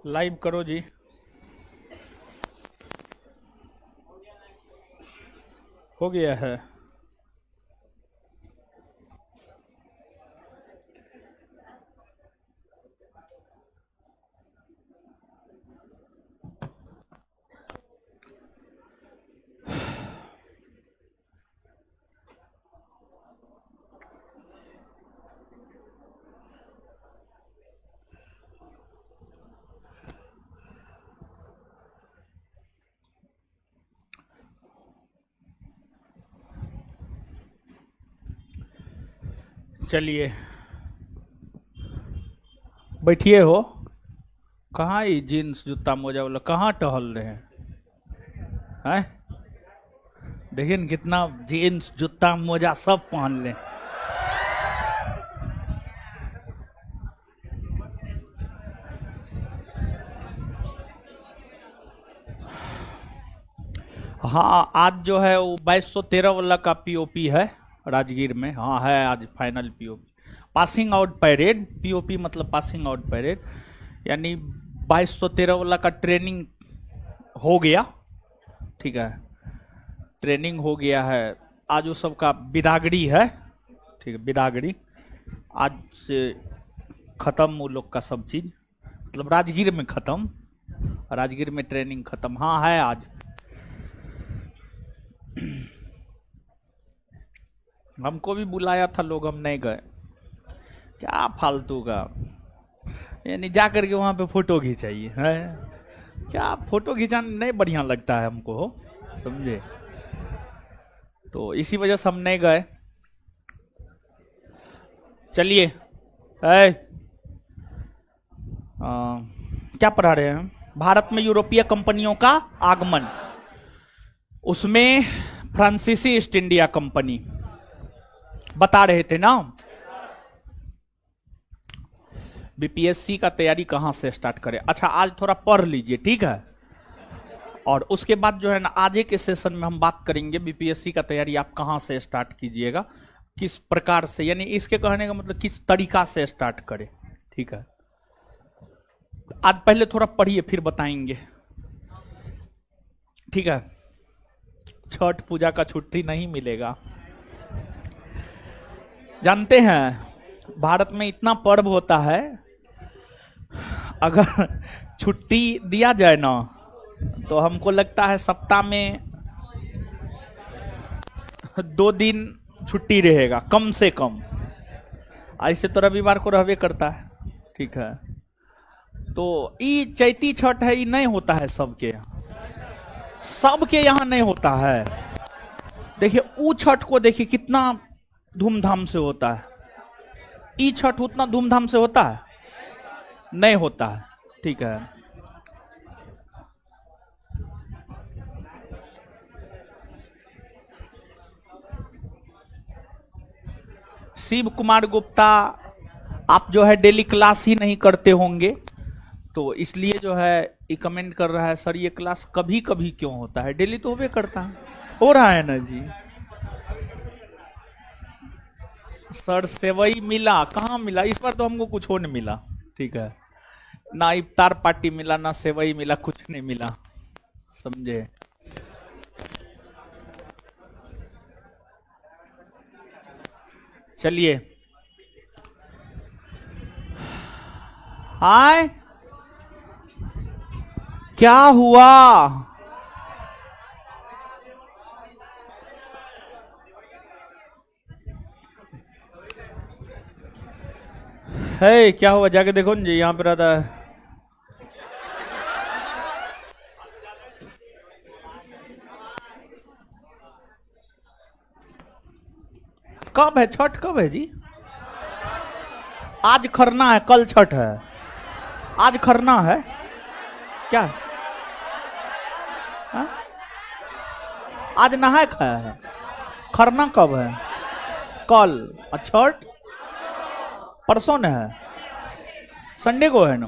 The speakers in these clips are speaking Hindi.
लाइव करो जी। हो गया है। चलिए बैठिए हो। कहाँ ये जीन्स जूता मोजा वाला कहाँ टहल रहे हैं? देखिए न कितना जीन्स जूता मोजा सब पहन ले। हाँ आज जो है वो 2213 वाला का पीओपी है राजगीर में। हाँ है आज final POP, passing out parade. POP मतलब पासिंग आउट पैरेड, यानी 2213 वाला का ट्रेनिंग हो गया। ठीक है, ट्रेनिंग हो गया है। आज वो सबका बिदागड़ी है। ठीक है, बिदागड़ी आज से खत्म वो लोग का सब चीज, मतलब राजगीर में खत्म, राजगीर में ट्रेनिंग खत्म। हाँ है आज। हमको भी बुलाया था लोग, हम नहीं गए। क्या फालतू का, यानी जा करके वहां पे फोटो खिंचाइए है। क्या फोटो खिंचाना नहीं बढ़िया लगता है हमको, समझे? तो इसी वजह से हम नहीं गए। चलिए क्या पढ़ा रहे हैं? भारत में यूरोपीय कंपनियों का आगमन, उसमें फ्रांसीसी ईस्ट इंडिया कंपनी बता रहे थे ना। बीपीएससी का तैयारी कहां से स्टार्ट करें? अच्छा आज थोड़ा पढ़ लीजिए, ठीक है? और उसके बाद जो है ना आज के सेशन में हम बात करेंगे बीपीएससी का तैयारी आप कहां से स्टार्ट कीजिएगा, किस प्रकार से, यानी इसके कहने का मतलब किस तरीका से स्टार्ट करें। ठीक है, आज पहले थोड़ा पढ़िए फिर बताएंगे। ठीक है, छठ पूजा का छुट्टी नहीं मिलेगा। जानते हैं भारत में इतना पर्व होता है, अगर छुट्टी दिया जाए ना तो हमको लगता है सप्ताह में 2 दिन छुट्टी रहेगा कम से कम। ऐसे तो रविवार को रहवे करता है। ठीक है, तो ये चैती छठ है, ये नहीं होता है सबके यहाँ, सबके यहाँ नहीं होता है। देखिए ऊ छठ को देखिए कितना धूमधाम से होता है, ई छठ उतना धूमधाम से होता है नहीं होता है। ठीक है, शिव कुमार गुप्ता आप जो है डेली क्लास ही नहीं करते होंगे, तो इसलिए जो है ये कमेंट कर रहा है सर ये क्लास कभी कभी क्यों होता है, डेली तो होवे करता है। हो रहा है ना जी? सर सेवई मिला, कहाँ मिला? इस बार तो हमको कुछ हो नहीं मिला। ठीक है, ना इफ्तार पार्टी मिला, ना सेवई मिला, कुछ नहीं मिला, समझे? चलिए हाय, क्या हुआ? है क्या हुआ? जाके देखो ना जी, यहाँ पे रहता है। कब है छठ? कब है जी? आज खरना है, कल छठ है। आज खरना है क्या? हा? आज नहाए खाया है। खरना कब है? कल। छठ परसों ने है, संडे को है ना।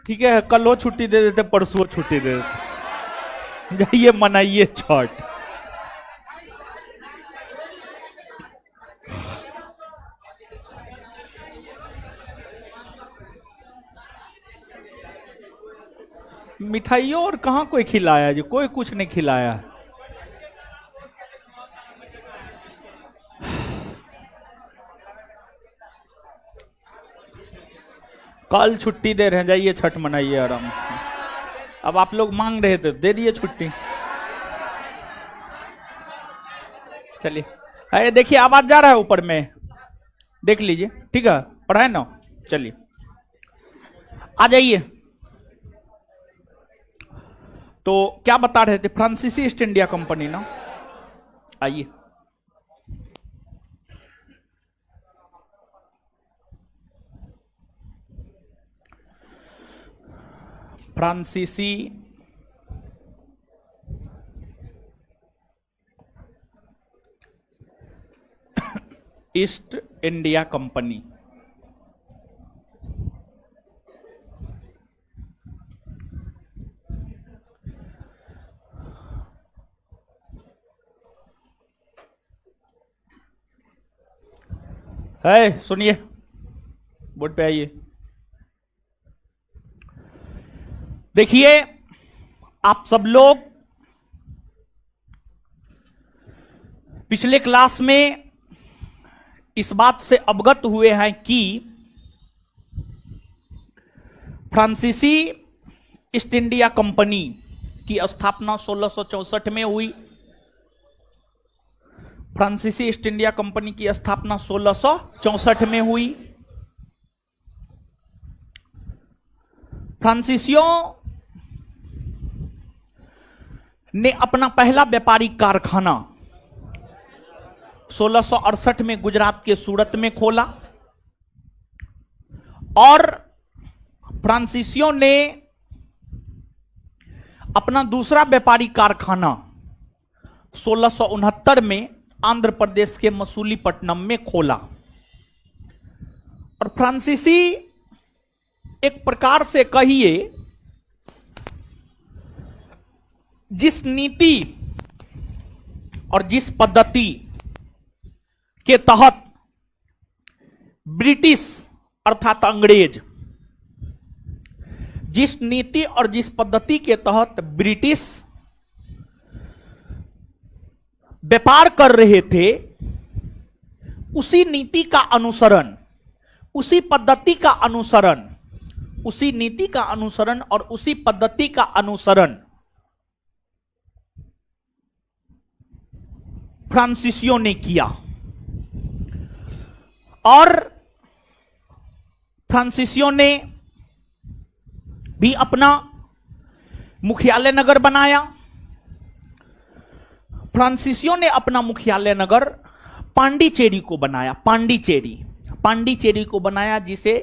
ठीक है, कल वो छुट्टी दे देते, परसों छुट्टी दे देते, जाइए मनाइए छठ। मिठाइयों और कहाँ कोई खिलाया जी, कोई कुछ नहीं खिलाया। कल छुट्टी दे रहे हैं, जाइए छठ मनाइए आराम से। अब आप लोग मांग रहे थे, दे दिए छुट्टी। चलिए, अरे देखिए आवाज जा रहा है ऊपर में, देख लीजिए, ठीक है, पढ़ाए ना। चलिए आ जाइए। तो क्या बता रहे थे, फ्रांसीसी ईस्ट इंडिया कंपनी ना, आइए। फ्रांसीसी ईस्ट इंडिया कंपनी है, सुनिए, बोर्ड पे आइए। देखिए आप सब लोग पिछले क्लास में इस बात से अवगत हुए हैं कि फ्रांसीसी ईस्ट इंडिया कंपनी की स्थापना 1664 में हुई। फ्रांसीसी ईस्ट इंडिया कंपनी की स्थापना 1664 में हुई। फ्रांसीसियों ने अपना पहला व्यापारिक कारखाना 1668 में गुजरात के सूरत में खोला और फ्रांसीसियों ने अपना दूसरा व्यापारिक कारखाना 1669 में आंध्र प्रदेश के मसूलीपट्टनम में खोला। और फ्रांसीसी एक प्रकार से कहिए जिस नीति और जिस पद्धति के तहत ब्रिटिश अर्थात अंग्रेज, जिस नीति और जिस पद्धति के तहत ब्रिटिश व्यापार कर रहे थे, उसी नीति का अनुसरण, उसी पद्धति का अनुसरण, उसी नीति का अनुसरण और उसी पद्धति का अनुसरण फ्रांसीसियों ने किया। और फ्रांसीसियों ने भी अपना मुख्यालय नगर बनाया। फ्रांसीसियों ने अपना मुख्यालय नगर पांडिचेरी को बनाया। पांडिचेरी को बनाया, जिसे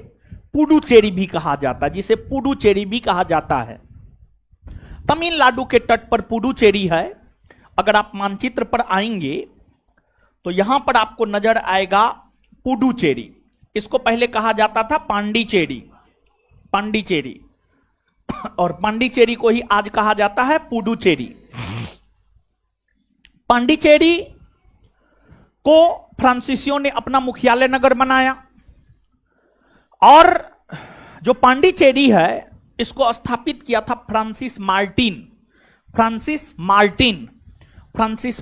पुडुचेरी भी कहा जाता है, जिसे पुडुचेरी भी कहा जाता है। तमिलनाडु के तट पर पुडुचेरी है। अगर आप मानचित्र पर आएंगे तो यहां पर आपको नजर आएगा पुडुचेरी। इसको पहले कहा जाता था पांडिचेरी, और पांडिचेरी को ही आज कहा जाता है पुडुचेरी। पांडिचेरी को फ्रांसीसियों ने अपना मुख्यालय नगर बनाया और जो पांडिचेरी है इसको स्थापित किया था फ्रांसिस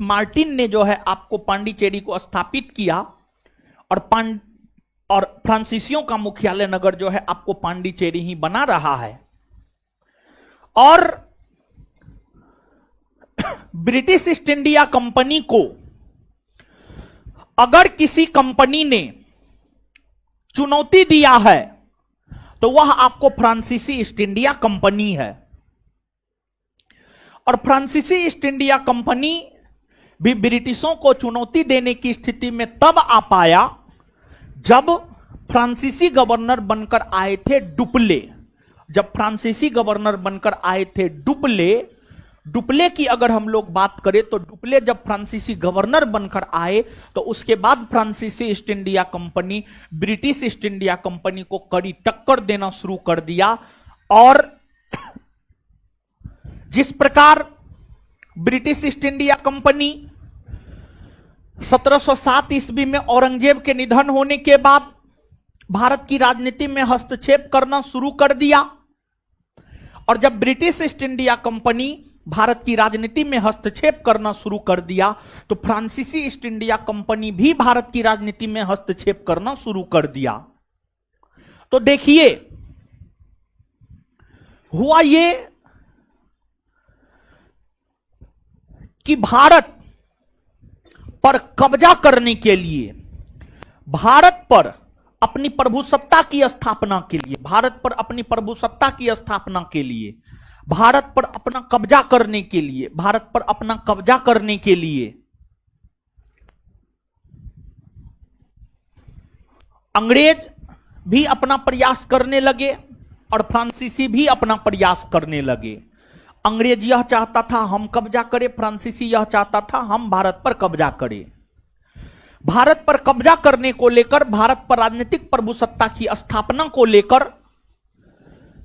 मार्टिन ने जो है आपको पांडिचेरी को स्थापित किया। और फ्रांसीसियों का मुख्यालय नगर जो है आपको पांडिचेरी ही बना रहा है। और ब्रिटिश ईस्ट इंडिया कंपनी को अगर किसी कंपनी ने चुनौती दिया है तो वह आपको फ्रांसीसी ईस्ट इंडिया कंपनी है। और फ्रांसीसी ईस्ट इंडिया कंपनी भी ब्रिटिशों को चुनौती देने की स्थिति में तब आ पाया जब फ्रांसीसी गवर्नर बनकर आए थे डुप्ले। जब फ्रांसीसी गवर्नर बनकर आए थे डुप्ले की अगर हम लोग बात करें तो डुप्ले जब फ्रांसीसी गवर्नर बनकर आए तो उसके बाद फ्रांसीसी east India company British East India company को कड़ी टक्कर देना शुरू कर दिया। और जिस प्रकार ब्रिटिश ईस्ट इंडिया कंपनी 1707 ईस्वी में औरंगजेब के निधन होने के बाद भारत की राजनीति में हस्तक्षेप करना शुरू कर दिया और जब British East India company Bharat की राजनीति में हस्तक्षेप करना शुरू कर दिया तो फ्रांसीसी ईस्ट इंडिया कंपनी भी भारत की राजनीति में हस्तक्षेप करना शुरू कर दिया। तो देखिए हुआ ये कि भारत पर कब्जा करने के लिए, भारत पर अपनी प्रभुसत्ता की स्थापना के लिए, भारत पर अपनी प्रभुसत्ता की स्थापना के लिए, भारत पर अपना कब्जा करने के लिए, भारत पर अपना कब्जा करने के लिए अंग्रेज भी अपना प्रयास करने लगे और फ्रांसीसी भी अपना प्रयास करने लगे। अंग्रेज यह चाहता था हम कब्जा करें, फ्रांसीसी यह चाहता था हम भारत पर कब्जा करें। भारत पर कब्जा करने को लेकर, भारत पर राजनीतिक प्रभुसत्ता की स्थापना को लेकर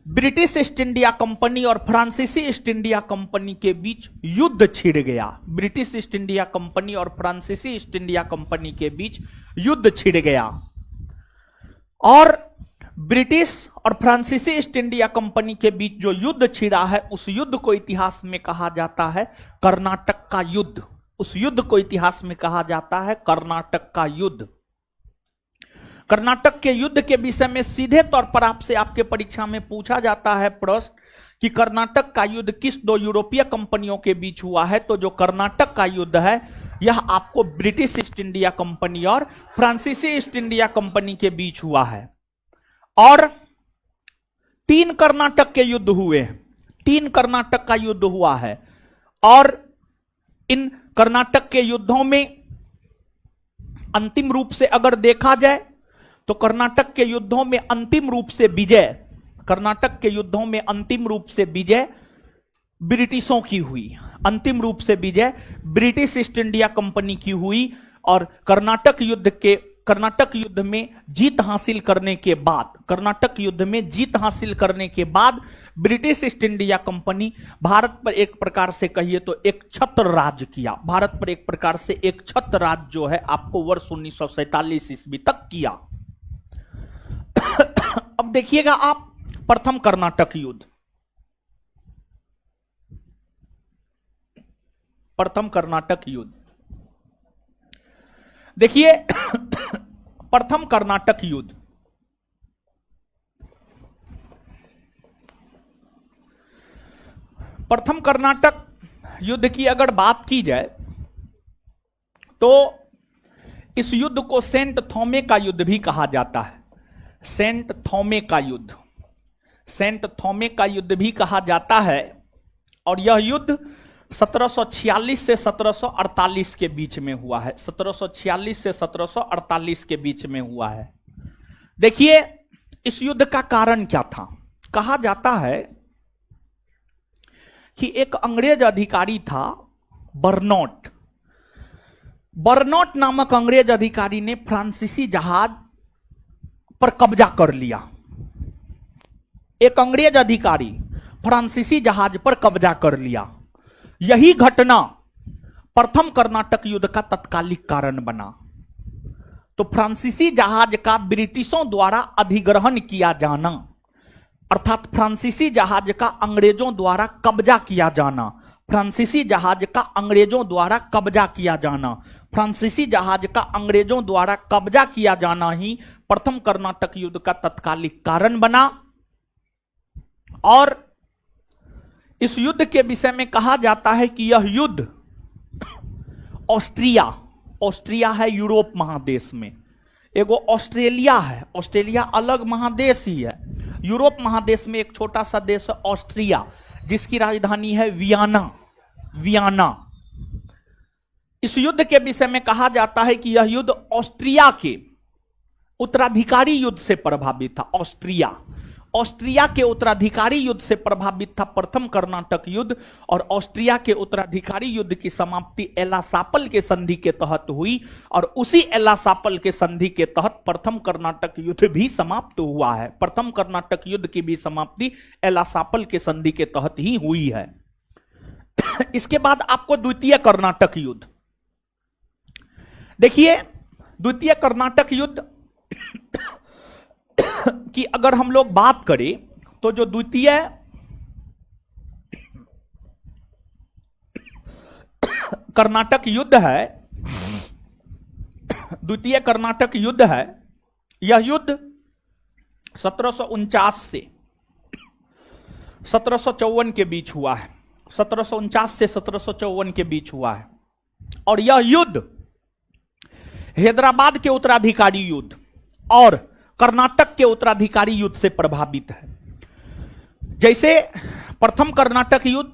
ब्रिटिश ईस्ट इंडिया कंपनी और फ्रांसीसी ईस्ट इंडिया कंपनी के बीच युद्ध छिड़ गया। ब्रिटिश ईस्ट इंडिया कंपनी और फ्रांसीसी ईस्ट इंडिया कंपनी के बीच युद्ध छिड़ गया और ब्रिटिश और फ्रांसीसी ईस्ट इंडिया कंपनी के बीच जो युद्ध छिड़ा है उस युद्ध को इतिहास में कहा जाता है कर्नाटक का युद्ध। उस युद्ध को इतिहास में कहा जाता है कर्नाटक का युद्ध। कर्नाटक के युद्ध के विषय में सीधे तौर पर आपसे आपके परीक्षा में पूछा जाता है प्रश्न कि कर्नाटक का युद्ध किस दो यूरोपीय कंपनियों के बीच हुआ है। तो जो कर्नाटक का युद्ध है यह आपको ब्रिटिश ईस्ट इंडिया कंपनी और फ्रांसीसी ईस्ट इंडिया कंपनी के बीच हुआ है। और 3 कर्नाटक के युद्ध हुए हैं, 3 कर्नाटक का युद्ध हुआ है और इन कर्नाटक के युद्धों में अंतिम रूप से अगर देखा जाए तो कर्नाटक के युद्धों में अंतिम रूप से विजय, कर्नाटक के युद्धों में अंतिम रूप से विजय ब्रिटिशों की हुई, अंतिम रूप से विजय ब्रिटिश ईस्ट इंडिया कंपनी की हुई। और कर्नाटक युद्ध में जीत हासिल करने के बाद, कर्नाटक युद्ध में जीत हासिल करने के बाद British East India company Bharat पर एक प्रकार से कहिए तो एक छत्र राज किया। भारत पर एक प्रकार से एक छत्र राज जो है आपको वर्ष 1947 ईस्वी तक किया। अब देखिएगा आप प्रथम कर्नाटक युद्ध, प्रथम कर्नाटक युद्ध देखिए प्रथम कर्नाटक युद्ध, प्रथम कर्नाटक युद्ध की अगर बात की जाए तो इस युद्ध को सेंट थॉमे का युद्ध भी कहा जाता है। सेंट थॉमे का युद्ध, सेंट थॉमे का युद्ध भी कहा जाता है और यह युद्ध 1746 से 1748 के बीच में हुआ है। 1746 से 1748 के बीच में हुआ है। देखिए इस युद्ध का कारण क्या था। कहा जाता है कि एक अंग्रेज अधिकारी था बर्नॉट। बर्नॉट नामक अंग्रेज अधिकारी ने फ्रांसीसी जहाज पर कब्जा कर लिया। एक अंग्रेज अधिकारी फ्रांसीसी जहाज पर कब्जा कर लिया। यही घटना प्रथम कर्नाटक युद्ध का तत्कालिक कारण बना। तो फ्रांसीसी जहाज का ब्रिटिशों द्वारा अधिग्रहण किया जाना, अर्थात फ्रांसीसी जहाज का अंग्रेजों द्वारा कब्जा किया जाना, फ्रांसीसी जहाज का अंग्रेजों द्वारा कब्जा किया जाना, फ्रांसीसी जहाज का अंग्रेजों द्वारा कब्जा किया जाना ही प्रथम कर्नाटक युद्ध का तत्कालिक कारण बना। और इस युद्ध के विषय में कहा जाता है कि यह युद्ध ऑस्ट्रिया, ऑस्ट्रिया है यूरोप महादेश में, एगो ऑस्ट्रेलिया है, ऑस्ट्रेलिया अलग महादेश ही है। यूरोप महादेश में एक छोटा सा देश है ऑस्ट्रिया जिसकी राजधानी है वियना, वियना। इस युद्ध के विषय में कहा जाता है कि यह युद्ध ऑस्ट्रिया के उत्तराधिकारी युद्ध से प्रभावित था। ऑस्ट्रिया, ऑस्ट्रिया के उत्तराधिकारी युद्ध से प्रभावित था प्रथम कर्नाटक युद्ध। और ऑस्ट्रिया के उत्तराधिकारी युद्ध की समाप्ति एलासापल के संधि के तहत हुई और उसी एलासापल के संधि के तहत प्रथम कर्नाटक युद्ध भी समाप्त हुआ है। प्रथम कर्नाटक युद्ध की भी समाप्ति एलासापल के संधि के तहत ही हुई है। इसके बाद आपको द्वितीय कर्नाटक युद्ध देखिए। द्वितीय कर्नाटक युद्ध की अगर हम लोग बात करें तो जो द्वितीय कर्नाटक युद्ध है, द्वितीय कर्नाटक युद्ध है, यह युद्ध 1749 से 1754 के बीच हुआ है। 1749 से 1754 के बीच हुआ है और यह युद्ध हैदराबाद के उत्तराधिकारी युद्ध और कर्नाटक के उत्तराधिकारी युद्ध से प्रभावित है। जैसे प्रथम कर्नाटक युद्ध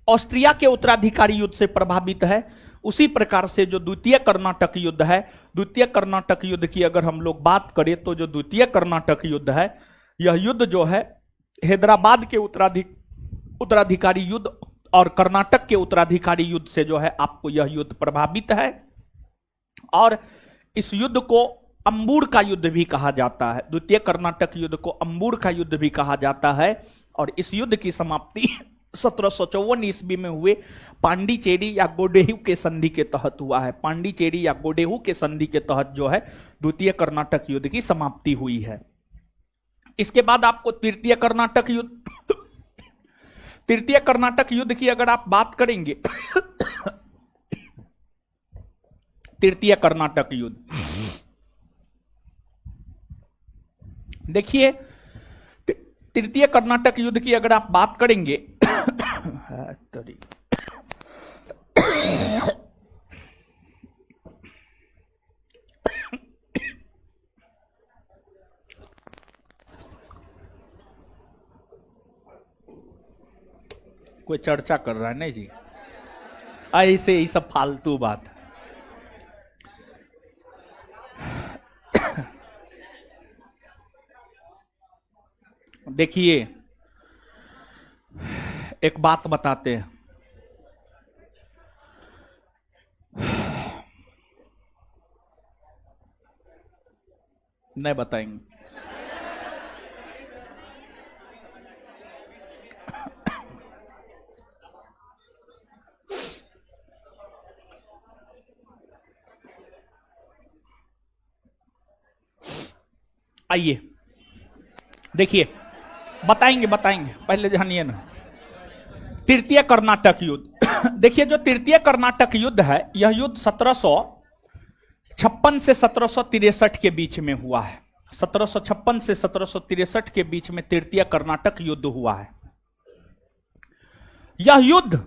ऑस्ट्रिया के उत्तराधिकारी युद्ध से प्रभावित है, उसी प्रकार से जो द्वितीय कर्नाटक युद्ध है, द्वितीय कर्नाटक युद्ध की अगर हम लोग बात करें तो जो द्वितीय कर्नाटक युद्ध है, यह युद्ध जो है हैदराबाद के उत्तराधिकारी युद्ध और कर्नाटक के उत्तराधिकारी युद्ध से जो है आपको यह युद्ध प्रभावित है। और इस युद्ध को अंबूर का युद्ध भी कहा जाता है। द्वितीय कर्नाटक युद्ध को अंबूर का युद्ध भी कहा जाता है और इस युद्ध की समाप्ति 1754 ईस्वी में हुए पांडिचेरी या गोडेहू के संधि के तहत हुआ है। पांडिचेरी या गोडेहू के संधि के तहत जो है द्वितीय कर्नाटक युद्ध की समाप्ति हुई है। इसके बाद आपको तृतीय कर्नाटक युद्ध, तृतीय कर्नाटक युद्ध की अगर आप बात करेंगे तृतीय कर्नाटक युद्ध, देखिए तृतीय कर्नाटक युद्ध की अगर आप बात करेंगे कोई चर्चा कर रहा है नहीं जी, ऐसे ही सब फालतू बात। देखिए एक बात बताते हैं, नहीं बताएंगे। आइए देखिए, बताएंगे पहले जानिए ना तृतीय कर्नाटक युद्ध। देखिए जो तृतीय कर्नाटक युद्ध है, यह युद्ध 1756 से 1763 के बीच में हुआ है। 1756 से 1763 के बीच में तृतीय कर्नाटक युद्ध हुआ है। यह युद्ध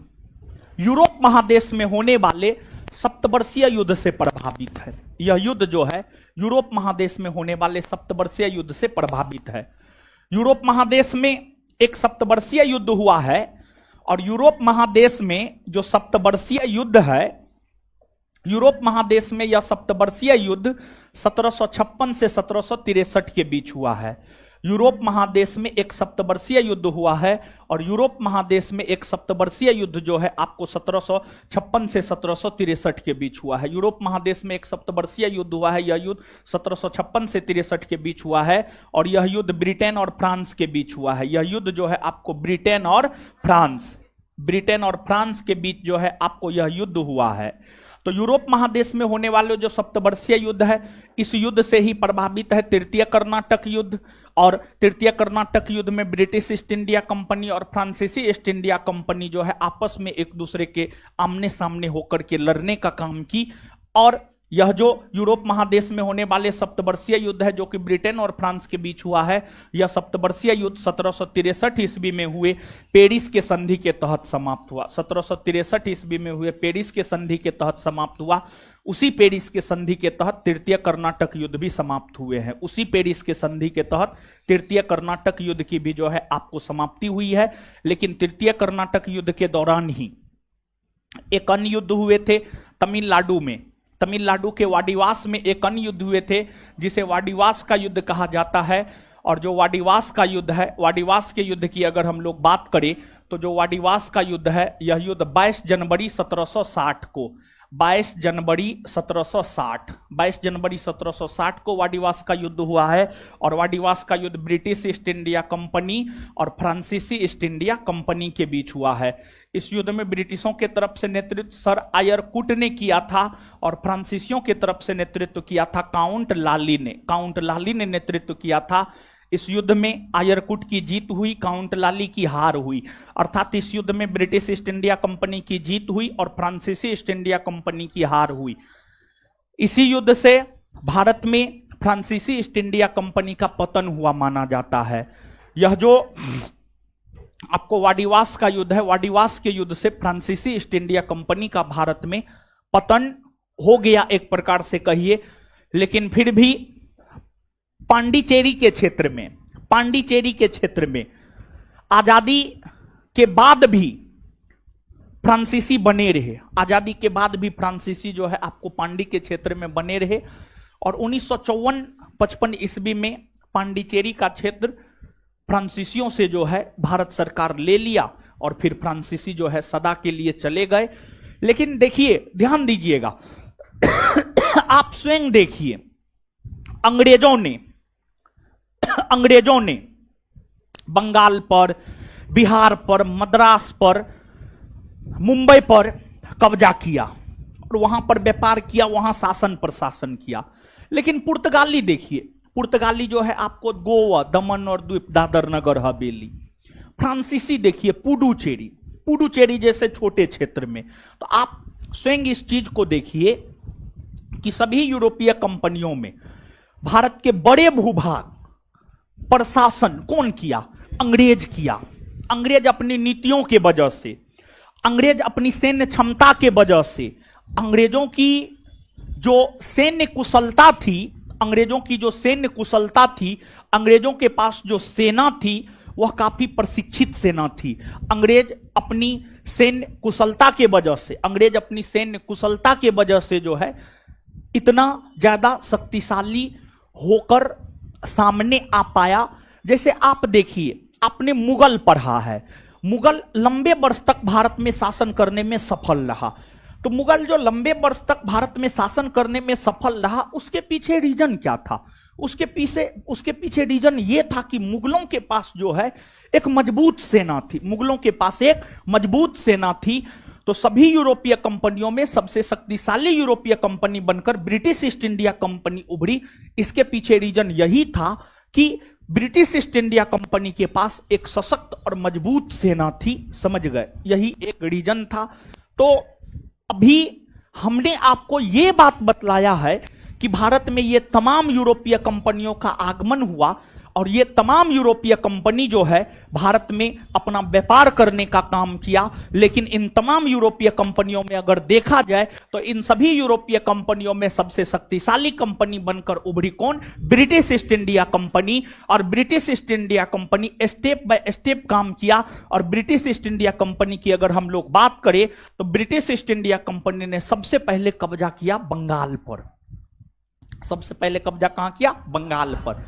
यूरोप महादेश में होने वाले सप्तवर्षीय युद्ध से प्रभावित है। यह युद्ध जो है यूरोप महादेश में होने वाले सप्तवर्षीय युद्ध से प्रभावित है। यूरोप महादेश में एक सप्तवर्षीय युद्ध हुआ है और यूरोप महादेश में जो सप्तवर्षीय युद्ध है, यूरोप महादेश में यह सप्तवर्षीय युद्ध 1756 से 1763 के बीच हुआ है। यूरोप महादेश में एक सप्तवर्षीय युद्ध हुआ है और यूरोप महादेश में एक सप्तवर्षीय युद्ध जो है आपको 1756 से 1763 के बीच हुआ है। यूरोप महादेश में एक सप्तवर्षीय युद्ध हुआ है, यह युद्ध 1756 से 63 के बीच हुआ है और यह युद्ध ब्रिटेन और फ्रांस के बीच हुआ है। यह युद्ध जो है आपको ब्रिटेन और फ्रांस के बीच जो है आपको यह युद्ध हुआ है। तो यूरोप महादेश में होने वाले जो सप्तवर्षीय युद्ध है, इस युद्ध से ही प्रभावित है तृतीय कर्नाटक युद्ध। और तृतीय कर्नाटक युद्ध में ब्रिटिश ईस्ट इंडिया कंपनी और फ्रांसीसी ईस्ट इंडिया कंपनी जो है आपस में एक दूसरे के आमने सामने होकर के लड़ने का काम की। और यह जो यूरोप महादेश में होने वाले सप्तवर्षीय युद्ध है जो कि ब्रिटेन और फ्रांस के बीच हुआ है, यह सप्तवर्षीय युद्ध 1763 ईस्वी में हुए पेरिस के संधि के तहत समाप्त हुआ। 1763 ईस्वी में हुए पेरिस के संधि के तहत समाप्त हुआ। उसी पेरिस के संधि के तहत तृतीय कर्नाटक युद्ध भी समाप्त हुए हैं। उसी पेरिस के संधि के तहत तृतीय कर्नाटक युद्ध की भी जो है आपको समाप्ति हुई है। लेकिन तृतीय कर्नाटक युद्ध के दौरान ही एक अन्य युद्ध हुए थे तमिलनाडु में। तमिलनाडु के वाडिवास में एक अन्य युद्ध हुए थे जिसे वाडिवास का युद्ध कहा जाता है। और जो वाडिवास का युद्ध है, वाडिवास के युद्ध की अगर हम लोग बात करें तो जो वाडिवास का युद्ध है, यह युद्ध 22 जनवरी 1760 को 22 जनवरी 1760 को वाडिवास का युद्ध हुआ है। और वाडिवास का युद्ध ब्रिटिश ईस्ट इंडिया कंपनी और फ्रांसीसी ईस्ट इंडिया कंपनी के बीच हुआ है। इस युद्ध में ब्रिटिशों के तरफ से नेतृत्व सर आयरकुट ने किया था और फ्रांसीसियों के तरफ से नेतृत्व किया था काउंट लाली ने नेतृत्व किया था। इस युद्ध में आयरकुट की जीत हुई, काउंट लाली की हार हुई। अर्थात इस युद्ध में ब्रिटिश ईस्ट इंडिया कंपनी की जीत हुई और फ्रांसीसी ईस्ट इंडिया कंपनी की हार हुई। इसी युद्ध से भारत में फ्रांसीसी ईस्ट इंडिया कंपनी का पतन हुआ माना जाता है। यह जो आपको वाडिवास का युद्ध है, वाडिवास के युद्ध से फ्रांसीसी ईस्ट इंडिया कंपनी का भारत में पतन हो गया एक प्रकार से कहिए। लेकिन फिर भी पांडिचेरी के क्षेत्र में आजादी के बाद भी फ्रांसीसी बने रहे। आजादी के बाद भी फ्रांसीसी जो है आपको पांडी के क्षेत्र में बने रहे और 1954-55 ईस्वी में पांडिचेरी का क्षेत्र फ्रांसीसियों से जो है भारत सरकार ले लिया और फिर फ्रांसीसी जो है सदा के लिए चले गए। लेकिन देखिए, ध्यान दीजिएगा, आप स्वयं देखिए, अंग्रेजों ने बंगाल पर, बिहार पर, मद्रास पर, मुंबई पर कब्जा किया और वहां पर व्यापार किया, वहां शासन प्रशासन किया। लेकिन पुर्तगाली देखिए, पुर्तगाली जो है आपको गोवा, दमन और द्वीप, दादर नगर हवेली। फ्रांसीसी देखिए पुडुचेरी जैसे छोटे क्षेत्र में। तो आप स्वयं इस चीज को देखिए कि सभी यूरोपीय कंपनियों में भारत के बड़े भूभाग प्रशासन कौन किया? अंग्रेज किया। अंग्रेज अपनी नीतियों के वजह से, अंग्रेज अपनी सैन्य क्षमता के वजह से, अंग्रेजों की जो सैन्य कुशलता थी, अंग्रेजों के पास जो सेना थी वह काफी प्रशिक्षित सेना थी। अंग्रेज अपनी सैन्य कुशलता के वजह से जो है इतना ज्यादा शक्तिशाली होकर सामने आ पाया। जैसे आप देखिए, आपने मुगल पढ़ा है, मुगल लंबे वर्ष तक भारत में शासन करने में सफल रहा। तो मुगल जो लंबे वर्ष तक भारत में शासन करने में सफल रहा, उसके पीछे रीजन क्या था? उसके पीछे रीजन ये था कि मुगलों के पास जो है एक मजबूत सेना थी। तो सभी यूरोपीय कंपनियों में सबसे शक्तिशाली यूरोपीय कंपनी बनकर ब्रिटिश ईस्ट इंडिया कंपनी उभरी। इसके पीछे रीजन यही था कि ब्रिटिश ईस्ट इंडिया कंपनी के पास एक सशक्त और मजबूत सेना थी। समझ गए? यही एक रीजन था। तो अभी हमने आपको यह बात बतलाया है कि भारत में ये तमाम यूरोपीय कंपनियों का आगमन हुआ और ये तमाम यूरोपीय कंपनी जो है भारत में अपना व्यापार करने का काम किया। लेकिन इन तमाम यूरोपीय कंपनियों में अगर देखा जाए तो इन सभी यूरोपीय कंपनियों में सबसे शक्तिशाली कंपनी बनकर उभरी कौन? British East India company. और British East India company step by step काम किया। और ब्रिटिश ईस्ट इंडिया कंपनी की अगर हम लोग बात करें तो ब्रिटिश ईस्ट इंडिया कंपनी ने सबसे पहले कब्जा किया बंगाल पर। सबसे पहले कब्जा कहां किया? बंगाल पर।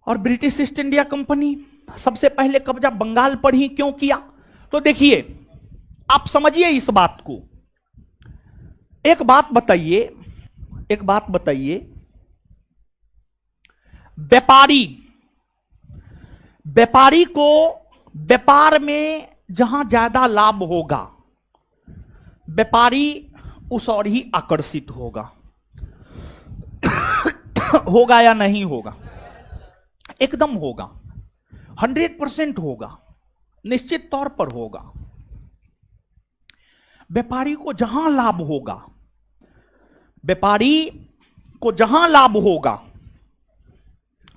और ब्रिटिश ईस्ट इंडिया कंपनी सबसे पहले कब्जा बंगाल पर ही क्यों किया? तो देखिए, आप समझिए इस बात को। एक बात बताइए, व्यापारी को व्यापार में जहां ज्यादा लाभ होगा, व्यापारी उस ओर ही आकर्षित होगा। होगा या नहीं होगा? एकदम होगा, 100% होगा, निश्चित तौर पर होगा। व्यापारी को जहां लाभ होगा,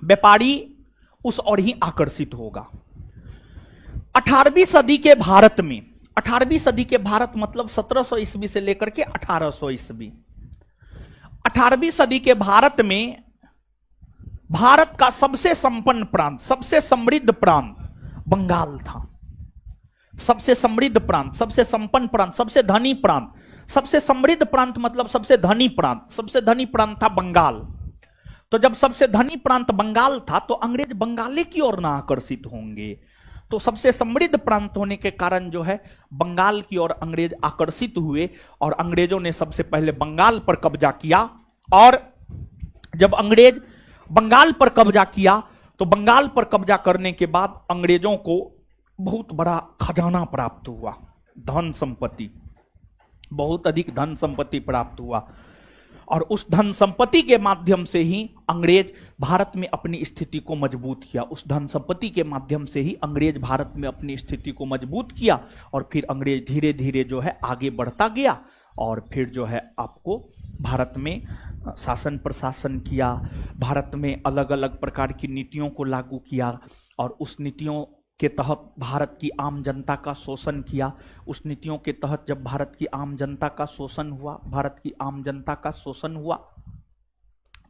व्यापारी उस ओर ही आकर्षित होगा। 18वीं सदी के भारत में, 18वीं सदी के भारत मतलब 1700 ईस्वी से लेकर के 1800 ईस्वी, 18वीं सदी के भारत में भारत का सबसे संपन्न प्रांत, सबसे समृद्ध प्रांत बंगाल था। सबसे समृद्ध प्रांत, सबसे संपन्न प्रांत, सबसे धनी प्रांत, सबसे समृद्ध प्रांत मतलब सबसे धनी प्रांत था बंगाल। तो जब सबसे धनी प्रांत बंगाल था तो अंग्रेज बंगाली की ओर ना आकर्षित होंगे। तो सबसे समृद्ध प्रांत होने के कारण जो है बंगाल की ओर अंग्रेज आकर्षित हुए और अंग्रेजों ने सबसे पहले बंगाल पर कब्जा किया। और जब अंग्रेज बंगाल पर कब्जा किया तो बंगाल पर कब्जा करने के बाद अंग्रेजों को बहुत बड़ा खजाना प्राप्त हुआ, धन संपत्ति, बहुत अधिक धन संपत्ति प्राप्त हुआ। और उस धन संपत्ति के माध्यम से ही अंग्रेज भारत में अपनी स्थिति को मजबूत किया। उस धन संपत्ति के माध्यम से ही अंग्रेज भारत में अपनी स्थिति को मजबूत किया और फिर अंग्रेज धीरे धीरे जो है आगे बढ़ता गया और फिर जो है आपको भारत में शासन प्रशासन किया, भारत में अलग अलग प्रकार की नीतियों को लागू किया और उस नीतियों के तहत भारत की आम जनता का शोषण किया। उस नीतियों के तहत जब भारत की आम जनता का शोषण हुआ,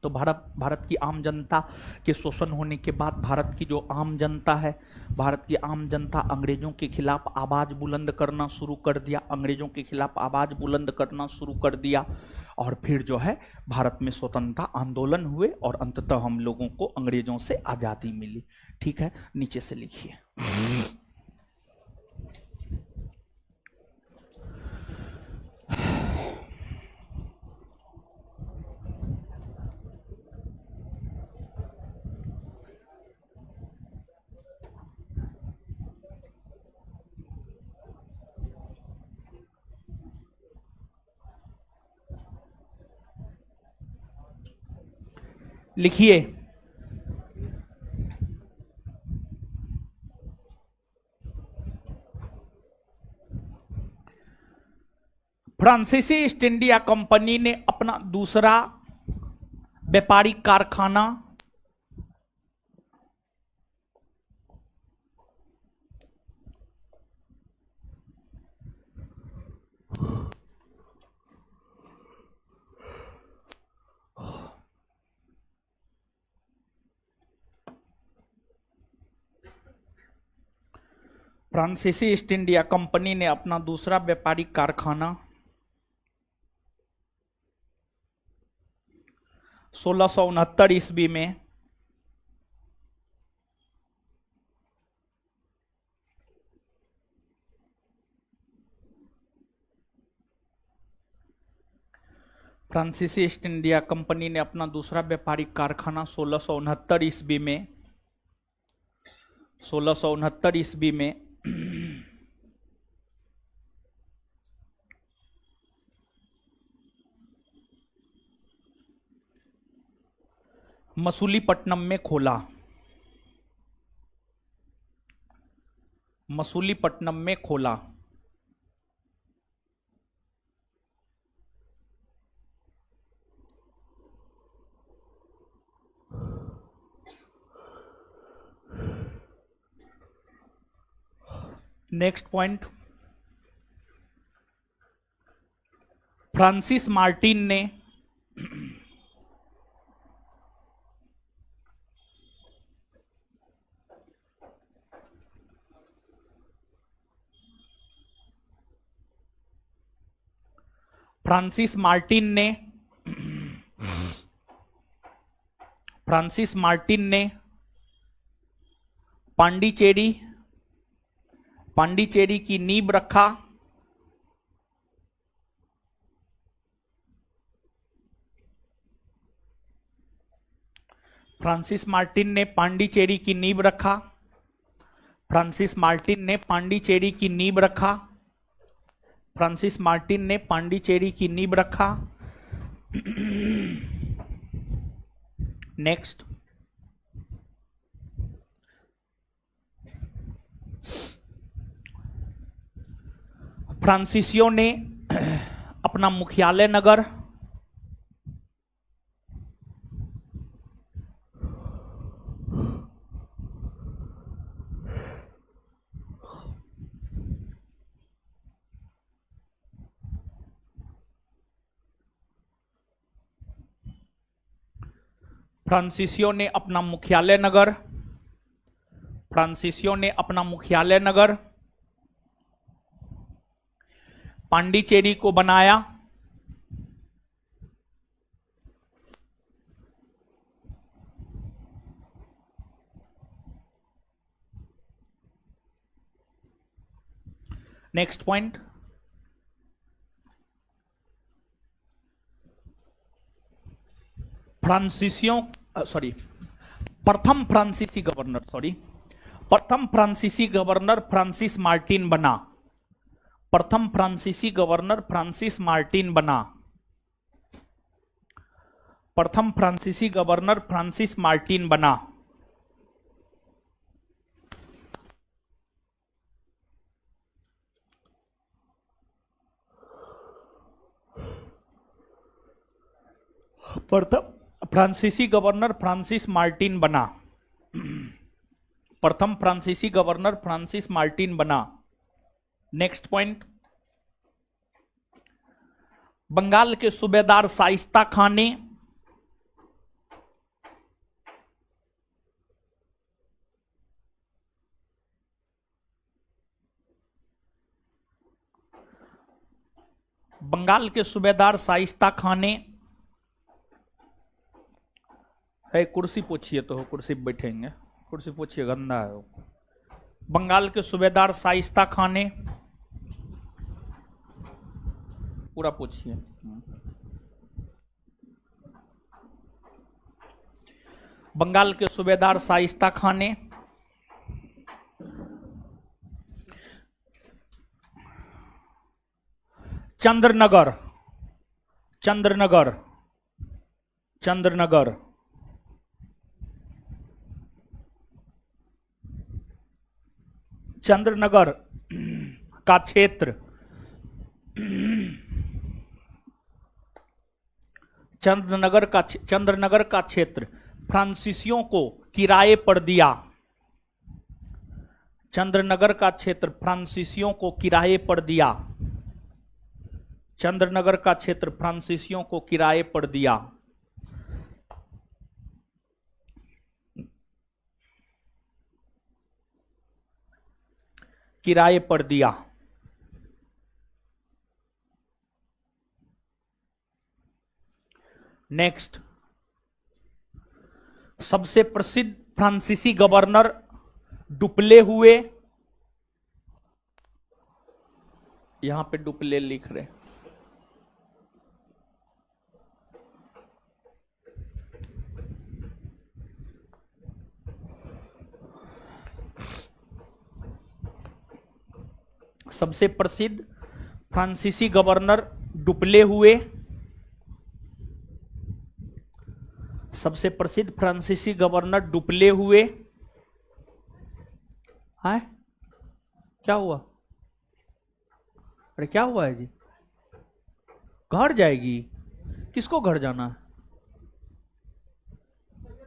तो भारत की आम जनता के शोषण होने के बाद भारत की जो आम जनता है, भारत की आम जनता अंग्रेजों के खिलाफ आवाज बुलंद करना शुरू कर दिया, और फिर जो है भारत में स्वतंत्रता आंदोलन हुए और अंततः हम लोगों को अंग्रेजों से आजादी मिली। ठीक है, नीचे से लिखिए। लिखिए, फ्रांसीसी ईस्ट इंडिया कंपनी ने अपना दूसरा व्यापारिक कारखाना फ्रांसीसी ईस्ट इंडिया कंपनी ने अपना दूसरा व्यापारिक कारखाना 1669 ईस्वी में फ्रांसीसी ईस्ट इंडिया कंपनी ने अपना दूसरा व्यापारिक कारखाना 1669 ईस्वी में मसूलीपट्टनम में खोला। नेक्स्ट पॉइंट, फ्रांसिस मार्टिन ने पांडिचेरी की नींव रखा। फ्रांसिस मार्टिन ने पांडिचेरी की नींव रखा। फ्रांसिस मार्टिन ने पांडिचेरी की नींव रखा। फ्रांसिस मार्टिन ने पांडिचेरी की नींव रखा। नेक्स्ट, फ्रांसीसियों ने अपना मुख्यालय नगर फ्रांसीसियों ने अपना मुख्यालय नगर पांडिचेरी को बनाया। नेक्स्ट पॉइंट, प्रथम फ्रांसीसी गवर्नर फ्रांसिस मार्टिन बना। प्रथम फ्रांसीसी गवर्नर फ्रांसिस मार्टिन बना। प्रथम फ्रांसीसी गवर्नर फ्रांसिस मार्टिन बना। प्रथम फ्रांसीसी गवर्नर फ्रांसिस मार्टिन बना। प्रथम फ्रांसीसी गवर्नर फ्रांसिस मार्टिन बना। नेक्स्ट पॉइंट, बंगाल के सूबेदार शाइस्ता खान ने बंगाल के सूबेदार शाइस्ता खान ने है, कुर्सी पूछिए तो कुर्सी पे बैठेंगे, कुर्सी पूछिए गंदा है वो। बंगाल के सूबेदार शाइस्ता खान ने, पूरा पूछिए। बंगाल के सूबेदार शाइस्ता खान ने चंद्रनगर चंद्रनगर चंद्रनगर चंद्रनगर का क्षेत्र चंद्रनगर का क्षेत्र फ्रांसीसियों को किराए पर दिया। चंद्रनगर का क्षेत्र फ्रांसीसियों को किराए पर दिया। चंद्रनगर का क्षेत्र फ्रांसीसियों को किराए पर दिया। किराए पर दिया। नेक्स्ट, सबसे प्रसिद्ध फ्रांसीसी गवर्नर डुप्ले हुए। यहां पे डुप्ले लिख रहे। सबसे प्रसिद्ध फ्रांसीसी गवर्नर डुप्ले हुए। सबसे प्रसिद्ध फ्रांसीसी गवर्नर डुप्ले हुए। है क्या हुआ? अरे क्या हुआ है जी? घर जाएगी? किसको घर जाना है?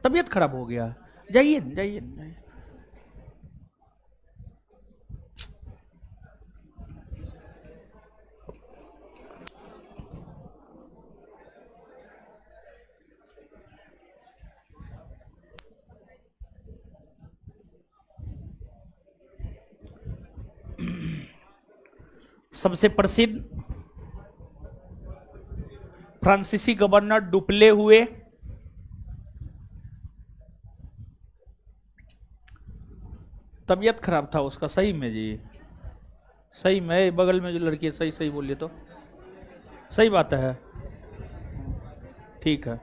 तबीयत खराब हो गया है? जाइए जाइए जाइए। सबसे प्रसिद्ध फ्रांसीसी गवर्नर डुप्ले हुए। तबीयत खराब था उसका, सही में जी, सही में। बगल में जो लड़की है, सही सही बोलिए तो सही बात है। ठीक है,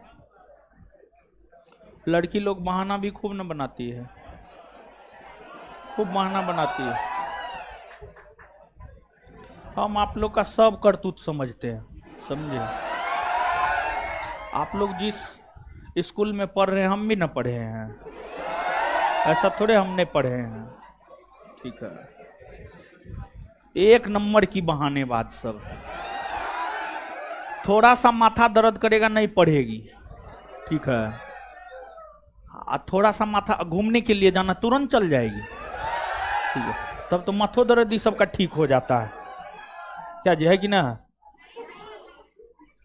लड़की लोग बहाना भी खूब न बनाती है, खूब बहाना बनाती है। हम आप लोग का सब करतूत समझते हैं, समझे? आप लोग जिस स्कूल में पढ़ रहे हैं हम भी ना पढ़े हैं, ऐसा थोड़े हमने पढ़े हैं। ठीक है, एक नंबर की बहानेबाज सब। थोड़ा सा माथा दर्द करेगा, नहीं पढ़ेगी। ठीक है, थोड़ा सा माथा घूमने के लिए जाना, तुरंत चल जाएगी। ठीक है, तब तो माथो दर्द ही सबका ठीक हो जाता है। क्या जी, है कि ना?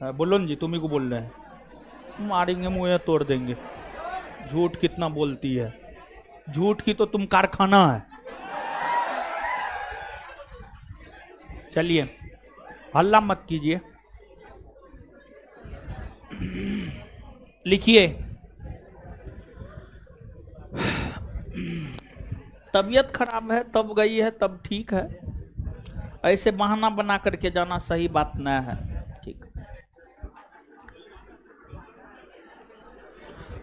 बोलो न जी, तुम ही को बोल रहे हैं। मारेंगे, मुंह तोड़ देंगे। झूठ कितना बोलती है, झूठ की तो तुम कारखाना है। चलिए, हल्ला मत कीजिए, लिखिए। तबीयत खराब है तब गई है, तब ठीक है। ऐसे बहाना बना करके जाना सही बात न है। ठीक,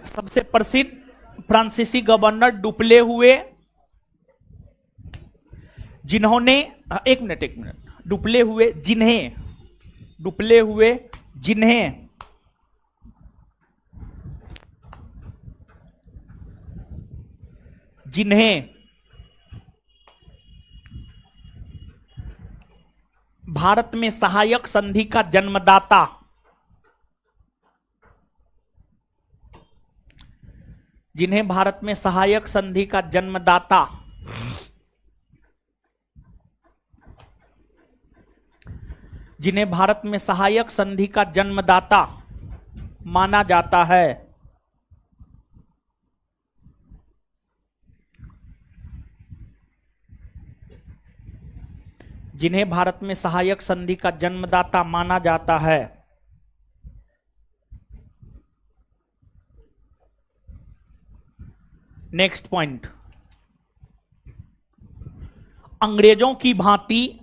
सबसे प्रसिद्ध फ्रांसीसी गवर्नर डुप्ले हुए, जिन्होंने, एक मिनट, डुप्ले हुए जिन्हें जिन्हें भारत में सहायक संधि का जन्मदाता जिन्हें भारत में सहायक संधि का जन्मदाता जिन्हें भारत में सहायक संधि का जन्मदाता माना जाता है, जिन्हें भारत में सहायक संधि का जन्मदाता माना जाता है, नेक्स्ट पॉइंट, अंग्रेजों की भांति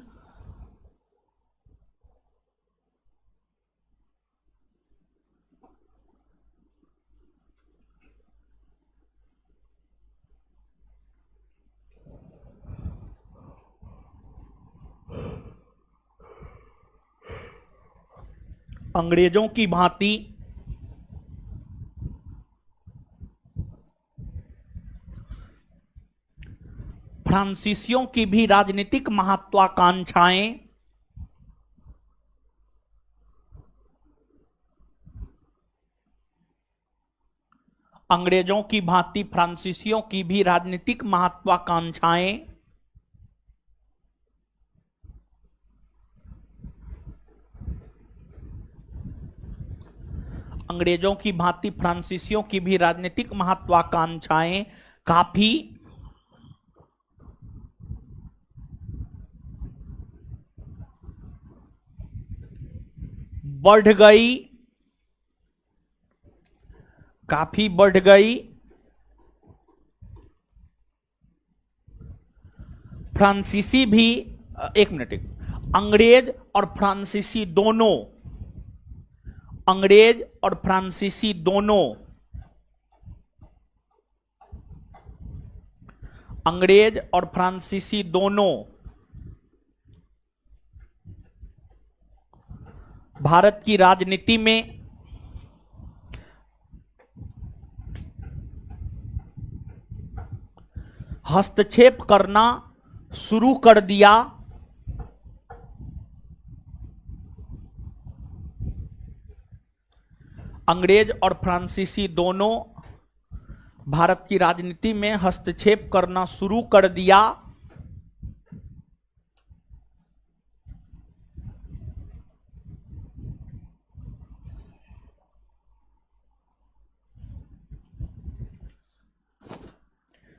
अंग्रेजों की भांति फ्रांसीसियों की भी राजनीतिक महत्वाकांक्षाएं अंग्रेजों की भांति फ्रांसीसियों की भी राजनीतिक महत्वाकांक्षाएं अंग्रेजों की भांति फ्रांसीसियों की भी राजनीतिक महत्वाकांक्षाएं काफी बढ़ गई, काफी बढ़ गई। फ्रांसीसी भी, एक मिनट, अंग्रेज और फ्रांसीसी दोनों, अंग्रेज और फ्रांसीसी दोनों, अंग्रेज और फ्रांसीसी दोनों भारत की राजनीति में हस्तक्षेप करना शुरू कर दिया, अंग्रेज और फ्रांसीसी दोनों भारत की राजनीति में हस्तक्षेप करना शुरू कर दिया।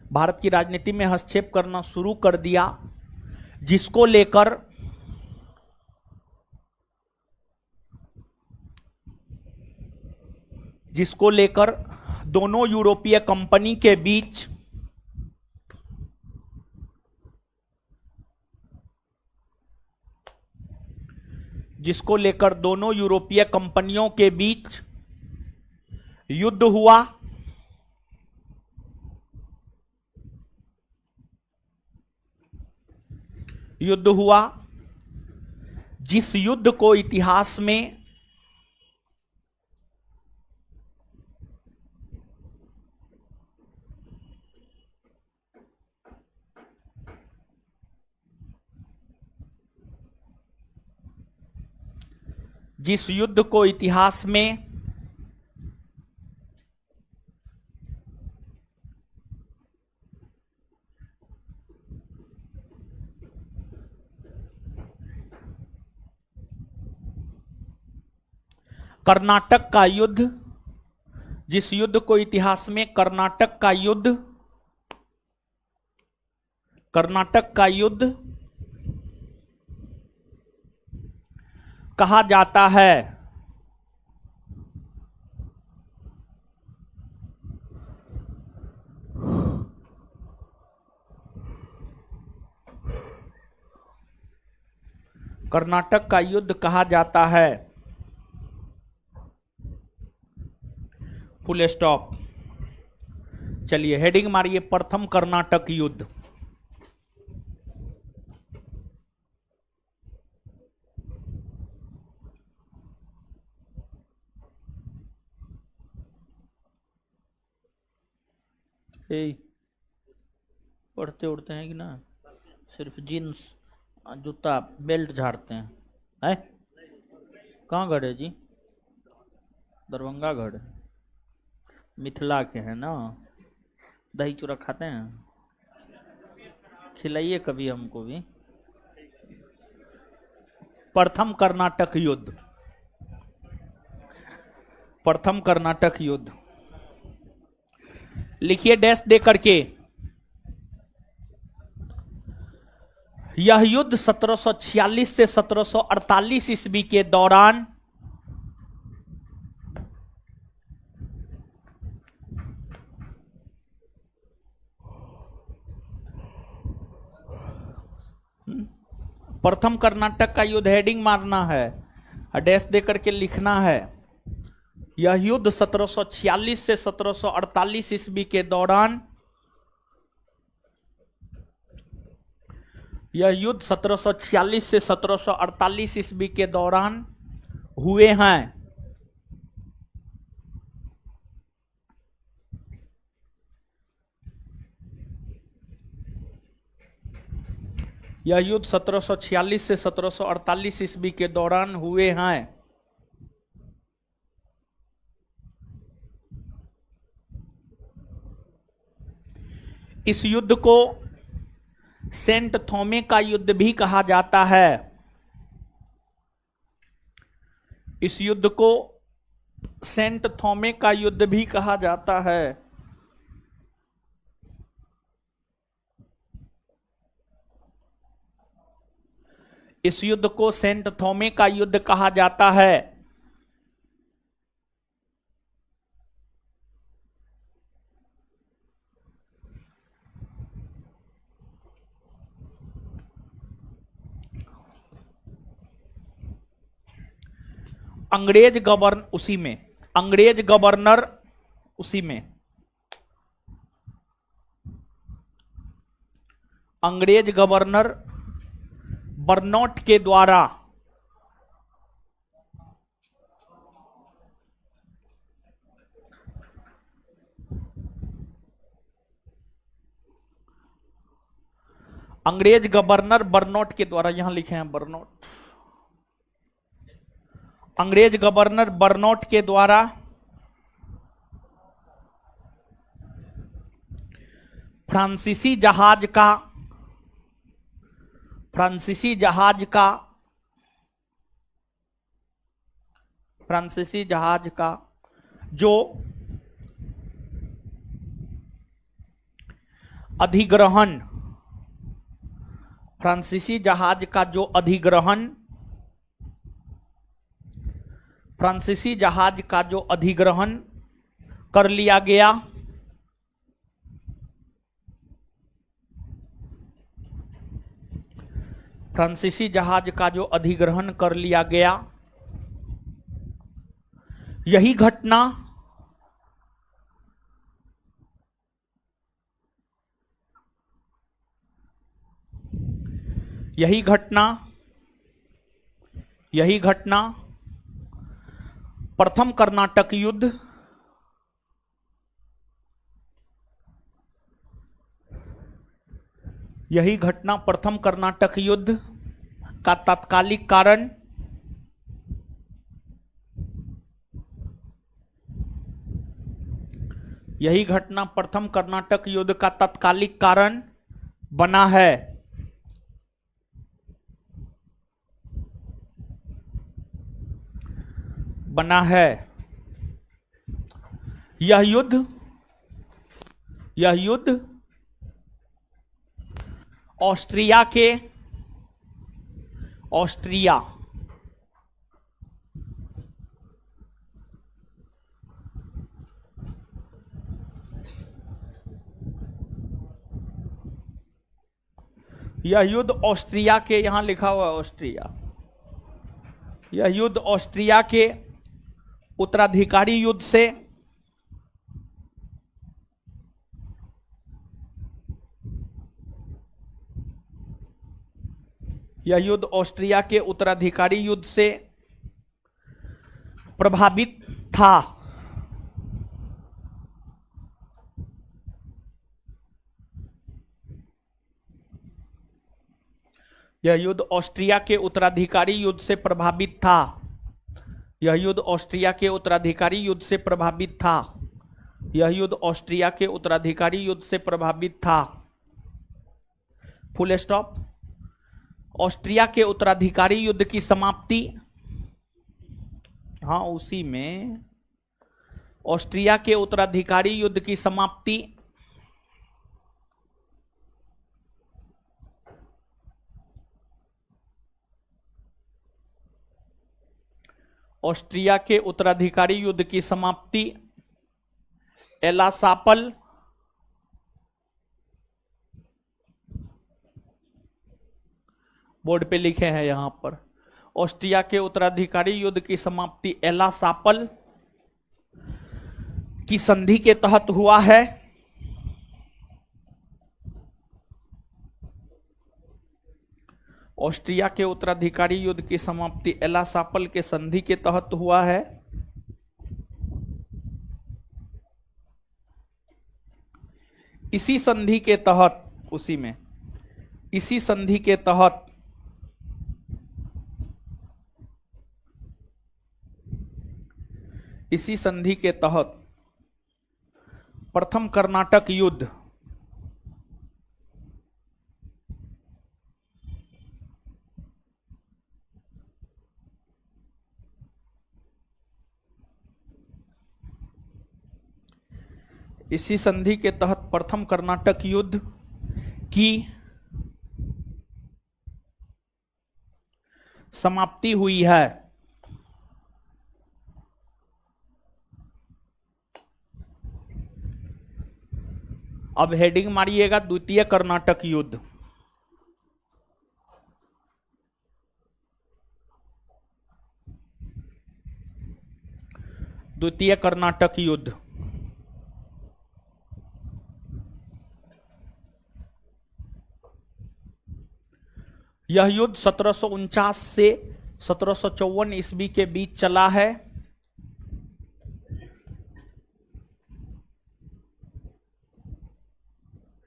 भारत की राजनीति में हस्तक्षेप करना शुरू कर दिया, जिसको लेकर दोनों यूरोपीय कंपनी के बीच जिसको लेकर दोनों यूरोपीय कंपनियों के बीच युद्ध हुआ। युद्ध हुआ, जिस युद्ध को इतिहास में जिस युद्ध को इतिहास में कर्नाटक का युद्ध, जिस युद्ध को इतिहास में कर्नाटक का युद्ध कहा जाता है। कर्नाटक का युद्ध कहा जाता है। Full stop. चलिए हेडिंग मारिए, प्रथम कर्नाटक युद्ध। पढ़ते उड़ते हैं कि ना, सिर्फ जीन्स जूता बेल्ट झाड़ते हैं? कहाँ घर है जी? दरभंगा घर है। मिथिला के हैं ना। दही चूड़ा खाते हैं? खिलाइए कभी हमको भी। प्रथम कर्नाटक युद्ध, प्रथम कर्नाटक युद्ध लिखिए डैश दे करके। यह युद्ध 1746 से 1748 ईस्वी के दौरान प्रथम कर्नाटक का युद्ध, हेडिंग मारना है, डैश दे करके लिखना है। यह युद्ध 1746 से 1748 ईस्वी के दौरान, यह युद्ध 1746 से 1748 ईस्वी के दौरान हुए हैं। यह युद्ध 1746 से 1748 ईस्वी के दौरान हुए हैं। इस युद्ध को सेंट थॉमे का युद्ध भी कहा जाता है। इस युद्ध को सेंट थॉमे का युद्ध भी कहा जाता है। इस युद्ध को सेंट थॉमे का युद्ध कहा जाता है। अंग्रेज गवर्नर उसी में, अंग्रेज गवर्नर उसी में, अंग्रेज गवर्नर बर्नौट के द्वारा अंग्रेज गवर्नर बर्नौट के द्वारा, यहां लिखे हैं बर्नौट, अंग्रेज गवर्नर बर्नौट के द्वारा फ्रांसीसी जहाज का, फ्रांसीसी जहाज का, फ्रांसीसी जहाज का जो अधिग्रहण, फ्रांसीसी जहाज का जो अधिग्रहण, फ्रांसीसी जहाज का जो अधिग्रहण कर लिया गया, फ्रांसीसी जहाज का जो अधिग्रहण कर लिया गया, यही घटना यही घटना यही घटना प्रथम कर्नाटक युद्ध, यही घटना प्रथम कर्नाटक युद्ध का तात्कालिक कारण, यही घटना प्रथम कर्नाटक युद्ध का तात्कालिक कारण बना है। बना है। यह युद्ध ऑस्ट्रिया के, ऑस्ट्रिया यह युद्ध ऑस्ट्रिया के, यहां लिखा हुआ है ऑस्ट्रिया, यह युद्ध ऑस्ट्रिया के उत्तराधिकारी युद्ध से, यह युद्ध ऑस्ट्रिया के उत्तराधिकारी युद्ध से प्रभावित था। यह युद्ध ऑस्ट्रिया के उत्तराधिकारी युद्ध से प्रभावित था। यह युद्ध ऑस्ट्रिया के उत्तराधिकारी युद्ध से प्रभावित था। यह युद्ध ऑस्ट्रिया के उत्तराधिकारी युद्ध से प्रभावित था। Full stop. ऑस्ट्रिया के उत्तराधिकारी युद्ध की समाप्ति, हाँ उसी में ऑस्ट्रिया के उत्तराधिकारी युद्ध की समाप्ति ऑस्ट्रिया के उत्तराधिकारी युद्ध की समाप्ति एलासापल बोर्ड पे लिखे हैं यहां पर, ऑस्ट्रिया के उत्तराधिकारी युद्ध की समाप्ति एलासापल की संधि के तहत हुआ है। ऑस्ट्रिया के उत्तराधिकारी युद्ध की समाप्ति एलासापल के संधि के तहत हुआ है। इसी संधि के तहत, उसी में इसी संधि के तहत इसी संधि के तहत प्रथम कर्नाटक युद्ध इसी संधि के तहत प्रथम कर्नाटक युद्ध की समाप्ति हुई है। अब हेडिंग मारिएगा द्वितीय कर्नाटक युद्ध। द्वितीय कर्नाटक युद्ध यह युद्ध 1749 से 1754 ईस्वी के बीच चला है।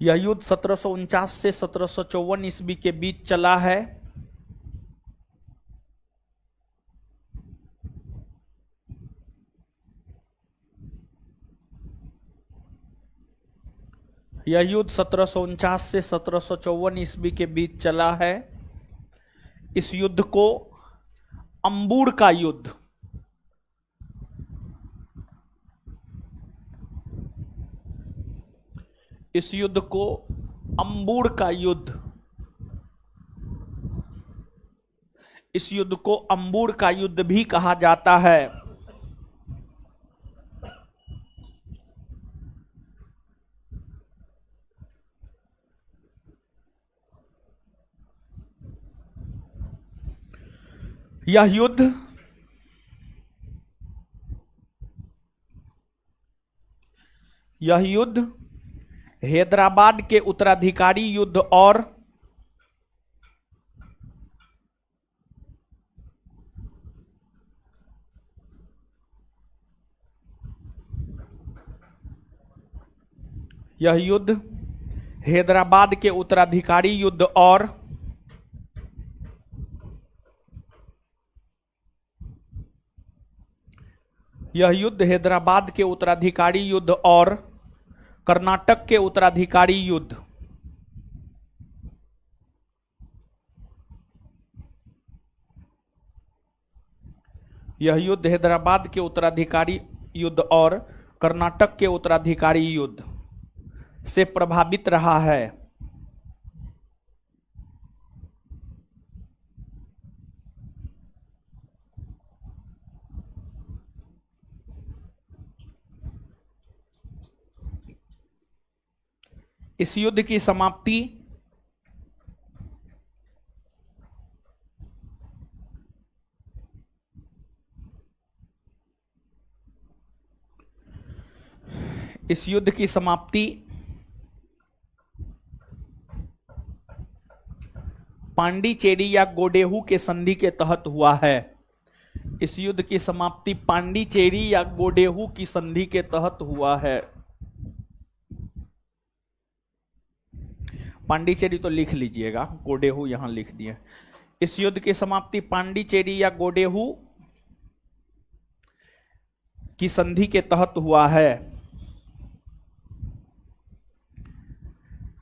यह युद्ध 1749 से 1754 ईस्वी के बीच चला है। यह युद्ध 1749 से 1754 ईस्वी के बीच चला है। इस युद्ध को अंबुर का युद्ध, इस युद्ध को अंबुर का युद्ध, इस युद्ध को अंबुर का युद्ध भी कहा जाता है। यह युद्ध हैदराबाद के उत्तराधिकारी युद्ध और यह युद्ध हैदराबाद के उत्तराधिकारी युद्ध और यह युद्ध हैदराबाद के उत्तराधिकारी युद्ध और कर्नाटक के उत्तराधिकारी युद्ध, यह युद्ध हैदराबाद के उत्तराधिकारी युद्ध और कर्नाटक के उत्तराधिकारी युद्ध से प्रभावित रहा है। इस युद्ध की समाप्ति इस युद्ध की समाप्ति पांडिचेरी या गोडेहू के संधि के तहत हुआ है। इस युद्ध की समाप्ति पांडिचेरी या गोडेहू की संधि के तहत हुआ है। पांडिचेरी तो लिख लीजिएगा, गोडेहू यहां लिख दिए। इस युद्ध की समाप्ति पांडिचेरी या गोडेहू की संधि के तहत हुआ है।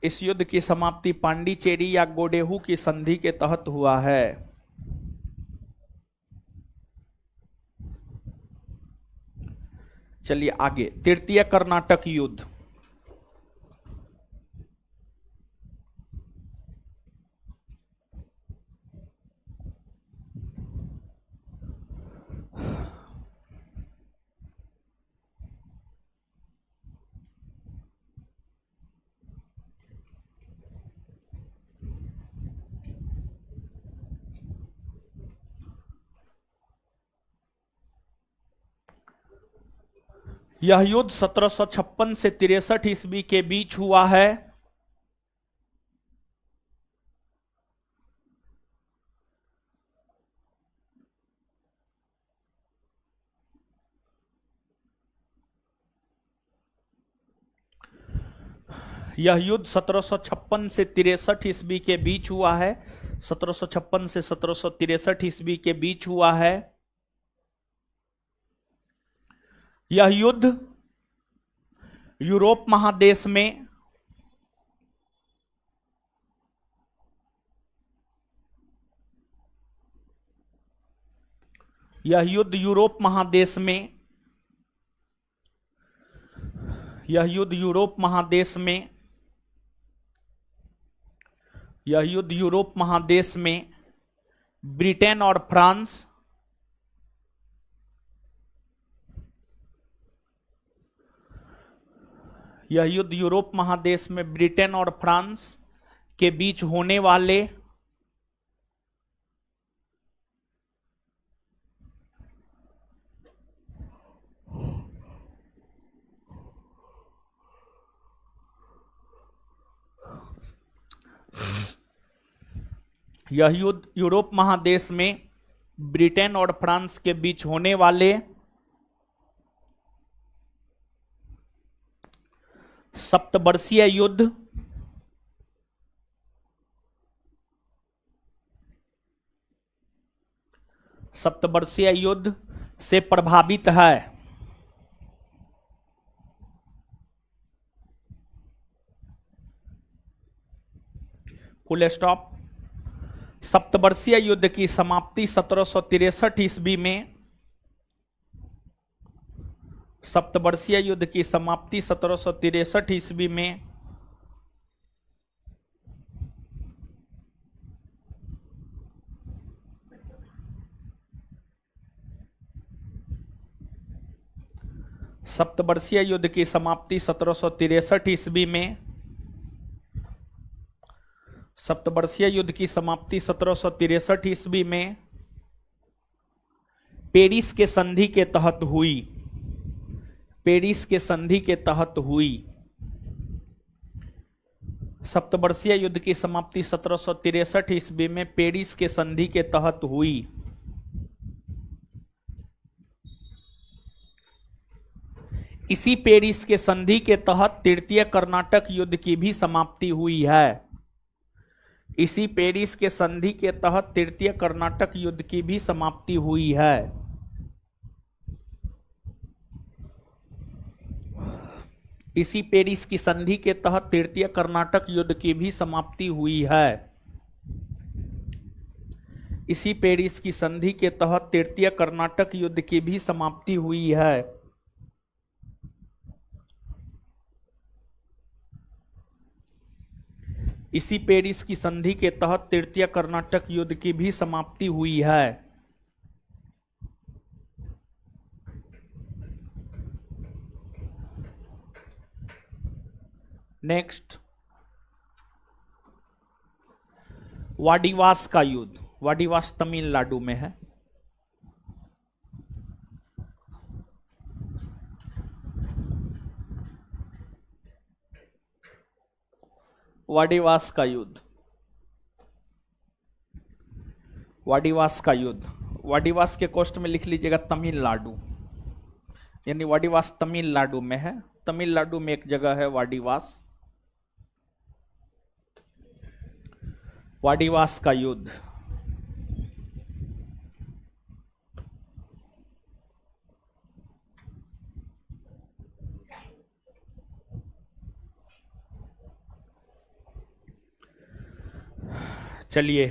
इस युद्ध की समाप्ति पांडिचेरी या गोडेहू की संधि के तहत हुआ है। चलिए आगे, तृतीय कर्नाटक युद्ध। यह युद्ध 1756 से 63 ईस्वी के बीच हुआ है। यह युद्ध 1756 से 63 ईस्वी के बीच हुआ है। 1756 से 1763 ईस्वी के बीच हुआ है। यह युद्ध यूरोप महादेश में यह युद्ध यूरोप महादेश में यह युद्ध यूरोप महादेश में यह युद्ध यूरोप महादेश में ब्रिटेन और फ्रांस यह युद्ध यूरोप महादेश में ब्रिटेन और फ्रांस के बीच होने वाले यह युद्ध यूरोप महादेश में ब्रिटेन और फ्रांस के बीच होने वाले सप्तवर्षीय युद्ध से प्रभावित है। Full stop. सप्तवर्षीय युद्ध की समाप्ति 1763 ईस्वी में सप्तवर्षीय युद्ध की समाप्ति 1763 ईस्वी में सप्तवर्षीय युद्ध की समाप्ति 1763 ईस्वी में सप्तवर्षीय युद्ध की समाप्ति 1763 ईस्वी में पेरिस के संधि के तहत हुई। पेरिस के संधि के तहत हुई। सप्तवर्षीय युद्ध की समाप्ति 1763 ईस्वी में पेरिस के संधि के तहत हुई। इसी पेरिस के संधि के तहत तृतीय कर्नाटक युद्ध की भी समाप्ति हुई है। इसी पेरिस के संधि के तहत तृतीय कर्नाटक युद्ध की भी समाप्ति हुई है। इसी पेरिस की संधि के तहत तृतीय कर्नाटक युद्ध की भी समाप्ति हुई है। इसी पेरिस की संधि के तहत तृतीय कर्नाटक युद्ध की भी समाप्ति हुई है। इसी पेरिस की संधि के तहत तृतीय कर्नाटक युद्ध की भी समाप्ति हुई है। नेक्स्ट, वाडिवास का युद्ध। वाडिवास तमिलनाडु में है। वाडिवास का युद्ध। वाडिवास का युद्ध। वाडिवास के कोष्ट में लिख लीजिएगा तमिलनाडु, यानी वाडिवास तमिलनाडु में है। तमिलनाडु में एक जगह है वाडिवास। वाडिवास का युद्ध। चलिए,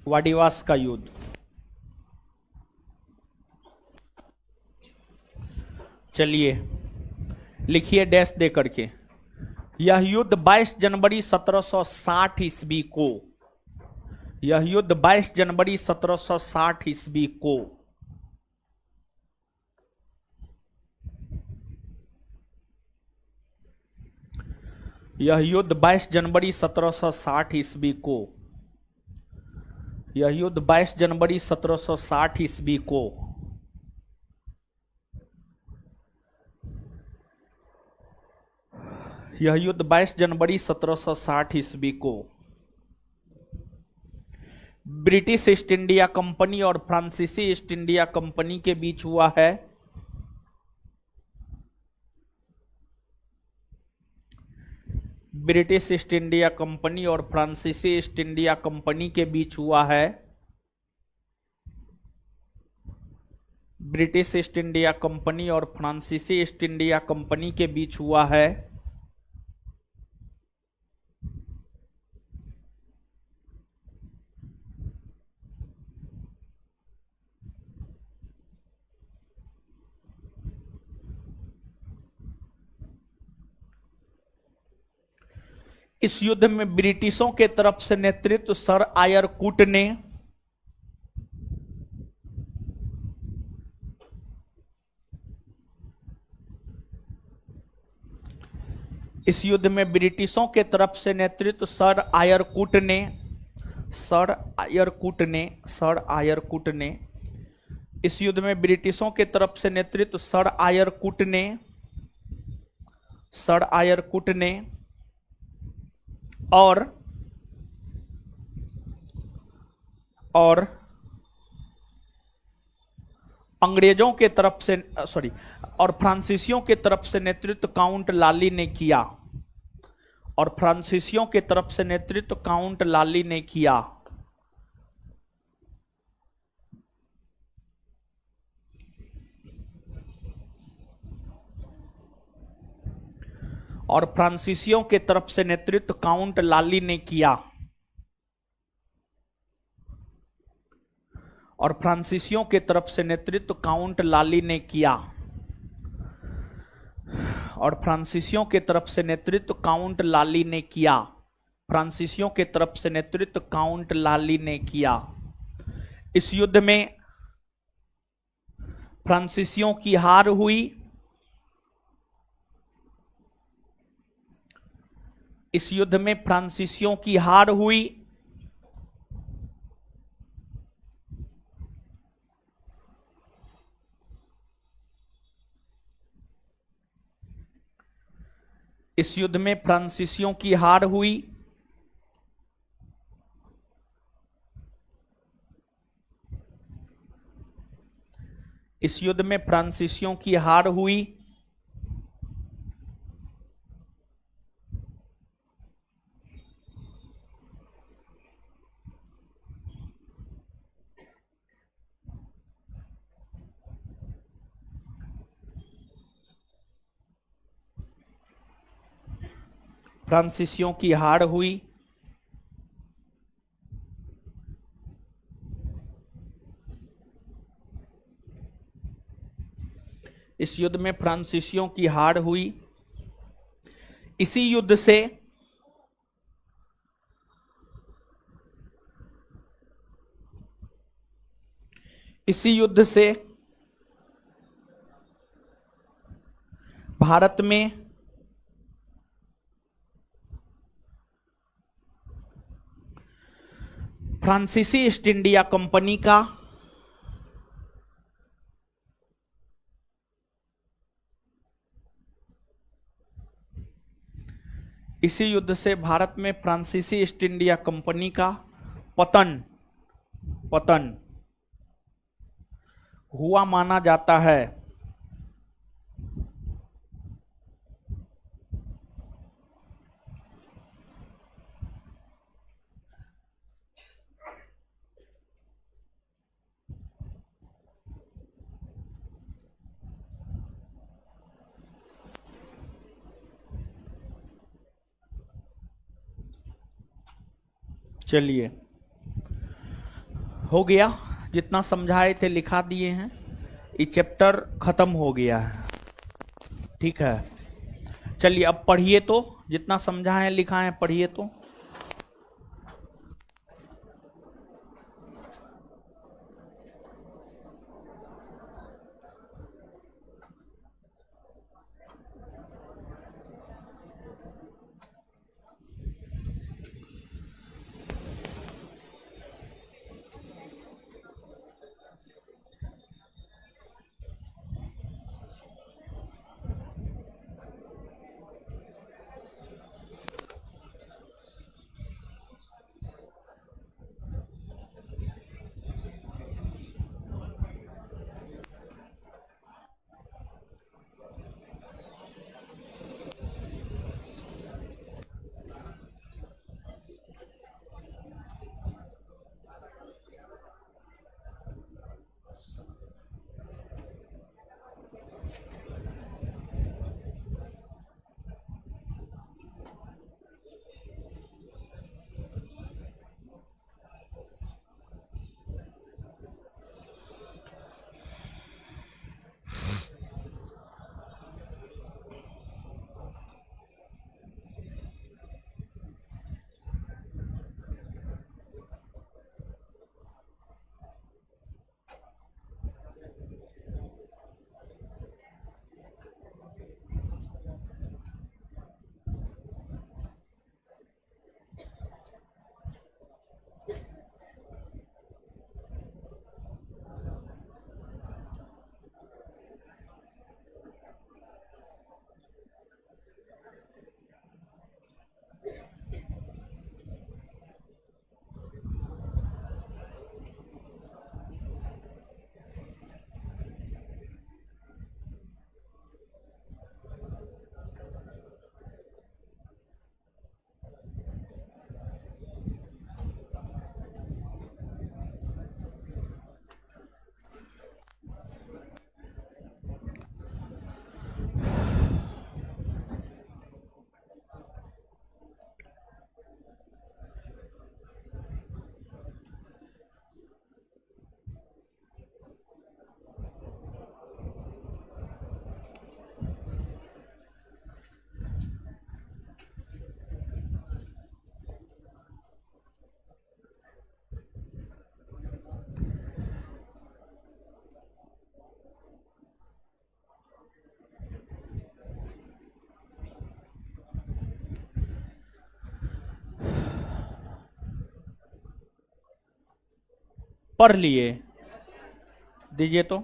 वाडिवास का युद्ध। चलिए लिखिए डैश दे करके। यह युद्ध 22 जनवरी 1760 ईस्वी को, यह युद्ध 22 जनवरी 1760 ईस्वी को यह युद्ध 22 जनवरी 1760 ईस्वी को यह युद्ध 22 जनवरी 1760 ईस्वी को यह युद्ध 22 जनवरी 1760 ईस्वी को ब्रिटिश ईस्ट इंडिया कंपनी और फ्रांसीसी ईस्ट इंडिया कंपनी के बीच हुआ है। ब्रिटिश ईस्ट इंडिया कंपनी और फ्रांसीसी ईस्ट इंडिया कंपनी के बीच हुआ है। ब्रिटिश ईस्ट इंडिया कंपनी और फ्रांसीसी ईस्ट इंडिया कंपनी के बीच हुआ है। इस युद्ध में ब्रिटिशों के तरफ से नेतृत्व सर आयर कूट ने, इस युद्ध में ब्रिटिशों के तरफ से नेतृत्व सर आयर कूट ने, सर आयर कूट ने, सर आयर कूट ने, इस युद्ध में ब्रिटिशों के तरफ से नेतृत्व सर आयर कूट ने, सर आयर कूट ने और अंग्रेजों के तरफ से और फ्रांसीसियों के तरफ से नेतृत्व काउंट लाली ने किया, और फ्रांसीसियों के तरफ से नेतृत्व काउंट लाली ने किया। और फ्रांसीसियों के तरफ से नेतृत्व काउंट लाली ने किया, और फ्रांसीसियों के तरफ से नेतृत्व काउंट लाली ने किया, और फ्रांसीसियों के तरफ से नेतृत्व काउंट लाली ने किया, फ्रांसीसियों के तरफ से नेतृत्व काउंट लाली ने किया। इस युद्ध में फ्रांसीसियों की हार हुई। इस युद्ध में फ्रांसीसियों की हार हुई। इस युद्ध में फ्रांसीसियों की हार हुई। इस युद्ध में फ्रांसीसियों की हार हुई। फ्रांसीसियों की हार हुई। इस युद्ध में फ्रांसीसियों की हार हुई। इसी युद्ध से भारत में फ्रांसीसी ईस्ट इंडिया कंपनी का इसी युद्ध से भारत में फ्रांसीसी ईस्ट इंडिया कंपनी का पतन हुआ माना जाता है। चलिए, हो गया, जितना समझाए थे लिखा दिए हैं, ये चैप्टर खत्म हो गया है। ठीक है, चलिए अब पढ़िए, तो जितना समझाए लिखा है पढ़िए तो। पढ़ लिए, दीजिए तो।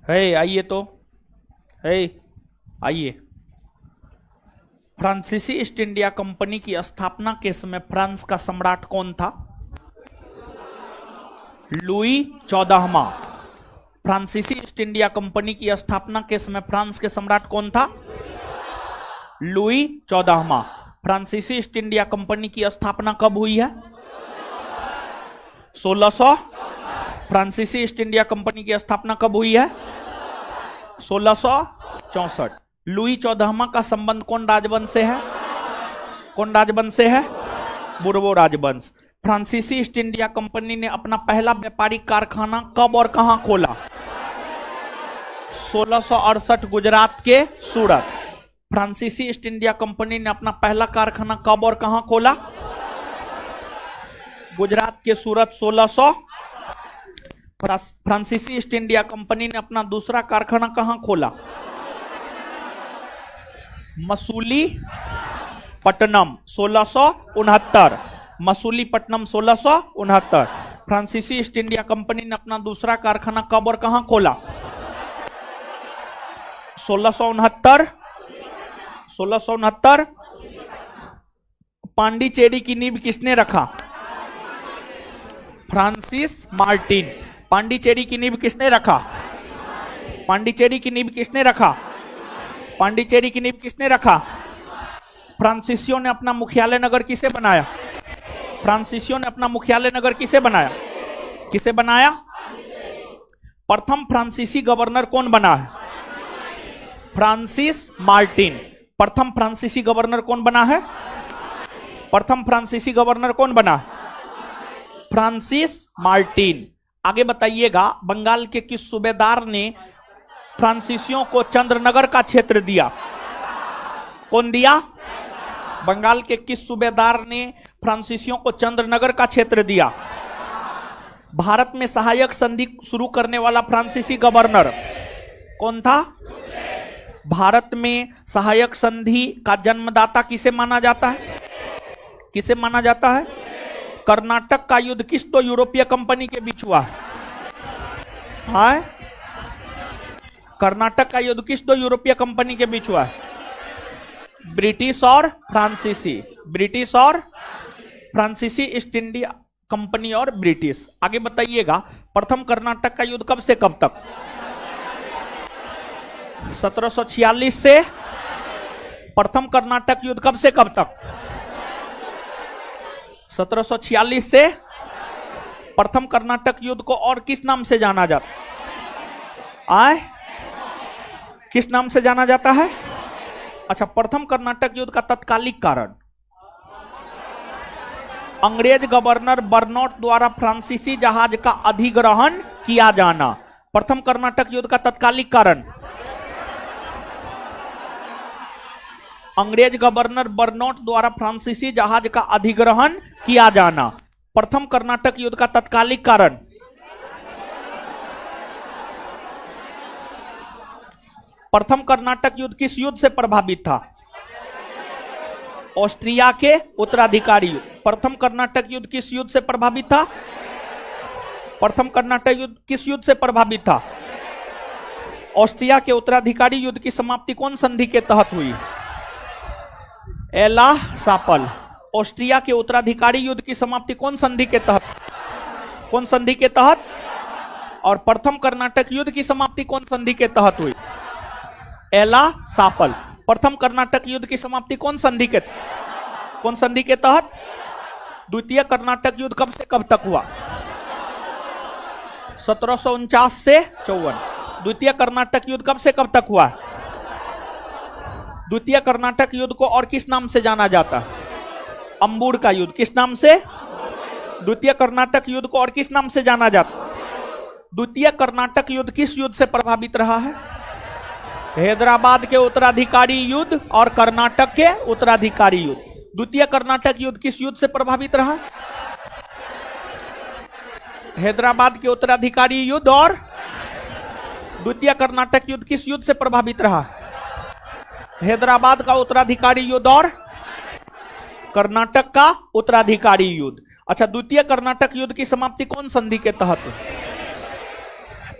है, आइए तो, है, आइए। फ्रांसीसी ईस्ट इंडिया कंपनी की स्थापना के समय फ्रांस का सम्राट कौन था? लुई 14वां। फ्रांसीसी ईस्ट इंडिया कंपनी की स्थापना के समय फ्रांस के सम्राट कौन था? लुई 14वां। फ्रांसीसी ईस्ट इंडिया कंपनी की स्थापना कब हुई है? 1600। फ्रांसीसी ईस्ट इंडिया कंपनी की स्थापना कब हुई है? 1664। लुई 14वां का संबंध कौन राजवंश से है? कौन राजवंश से है? बुर्बो राजवंश। फ्रांसीसी ईस्ट इंडिया कंपनी ने अपना पहला व्यापारिक कारखाना कब और कहां खोला? 1668 गुजरात के सूरत। फ्रांसीसी ईस्ट इंडिया कंपनी ने अपना पहला कारखाना कब और कहां खोला? गुजरात के सूरत 1600। फ्रांसीसी ईस्ट इंडिया कंपनी ने अपना दूसरा कारखाना कहां खोला? मसूली पट्टनम 1669। मसूली पट्टनम 1669। फ्रांसीसी ईस्ट इंडिया कंपनी ने अपना दूसरा कारखाना कब और कहां खोला? 1669। 1669। पांडिचेरी की नींव किसने रखा? Francis Martin. पांडिचेरी की नींव किसने रखा? पांडिचेरी की नींव किसने रखा? पांडिचेरी की नींव किसने रखा? फ्रांसीसियों ने अपना मुख्यालय नगर किसे बनाया? फ्रांसीसियों ने अपना मुख्यालय नगर किसे बनाया? किसे बनाया? प्रथम फ्रांसीसी गवर्नर कौन बना है? Francis Martin. प्रथम फ्रांसीसी गवर्नर कौन बना है? प्रथम फ्रांसीसी गवर्नर कौन बना? Francis Martin. आगे बताइएगा, बंगाल के किस सूबेदार ने फ्रांसीसियों को चंद्रनगर का क्षेत्र दिया? कौन दिया? बंगाल के किस सूबेदार ने फ्रांसीसियों को चंद्रनगर का क्षेत्र दिया? भारत में सहायक संधि शुरू करने वाला फ्रांसीसी गवर्नर कौन था? भारत में सहायक संधि का जन्मदाता किसे माना जाता है? किसे माना जाता है? कर्नाटक का युद्ध किस दो यूरोपीय कंपनी के बीच हुआ है? हाँ? कर्नाटक का युद्ध किस दो यूरोपीय कंपनी के बीच हुआ है? ब्रिटिश और फ्रांसीसी। ब्रिटिश और फ्रांसीसी, ईस्ट इंडिया कंपनी और ब्रिटिश। आगे बताइएगा, प्रथम कर्नाटक का युद्ध कब से कब तक? 1746 से। प्रथम कर्नाटक युद्ध कब से कब तक? 1746 से। प्रथम कर्नाटक युद्ध को और किस नाम से जाना जाता? आए, किस नाम से जाना जाता है? अच्छा, प्रथम कर्नाटक युद्ध का तत्कालिक कारण अंग्रेज गवर्नर बर्नौट द्वारा फ्रांसीसी जहाज का अधिग्रहण किया जाना। प्रथम कर्नाटक युद्ध का तत्कालिक कारण अंग्रेज गवर्नर बर्नौट द्वारा फ्रांसीसी जहाज का अधिग्रहण किया जाना। प्रथम कर्नाटक युद्ध का तत्कालिक कारण प्रथम कर्नाटक युद्ध किस युद्ध से प्रभावित था? ऑस्ट्रिया के उत्तराधिकारी युद्ध। प्रथम कर्नाटक युद्ध किस युद्ध से प्रभावित था? प्रथम कर्नाटक युद्ध किस युद्ध से प्रभावित था? ऑस्ट्रिया के उत्तराधिकारी युद्ध की समाप्ति कौन संधि के तहत हुई? एला सापल। ऑस्ट्रिया के उत्तराधिकारी युद्ध की समाप्ति कौन संधि के तहत? कौन संधि के तहत? और प्रथम कर्नाटक युद्ध की समाप्ति कौन संधि के तहत हुई? एला सापल। प्रथम कर्नाटक युद्ध की समाप्ति कौन संधि के कौन संधि के तहत? द्वितीय कर्नाटक युद्ध कब से कब तक हुआ? 1749 से 54। द्वितीय कर्नाटक युद्ध कब से कब तक हुआ? द्वितीय कर्नाटक युद्ध को और किस नाम से जाना जाता है? अंबूर का युद्ध। किस नाम से? द्वितीय कर्नाटक युद्ध को और किस नाम से जाना जाता? द्वितीय कर्नाटक युद्ध किस युद्ध से प्रभावित रहा है? हैदराबाद के उत्तराधिकारी युद्ध और कर्नाटक के उत्तराधिकारी युद्ध। द्वितीय कर्नाटक युद्ध किस युद्ध से प्रभावित रहा? हैदराबाद के उत्तराधिकारी युद्ध। और द्वितीय कर्नाटक युद्ध किस युद्ध से प्रभावित रहा? हैदराबाद का उत्तराधिकारी युद्ध और कर्नाटक का उत्तराधिकारी युद्ध। अच्छा, द्वितीय कर्नाटक युद्ध की समाप्ति कौन संधि के तहत?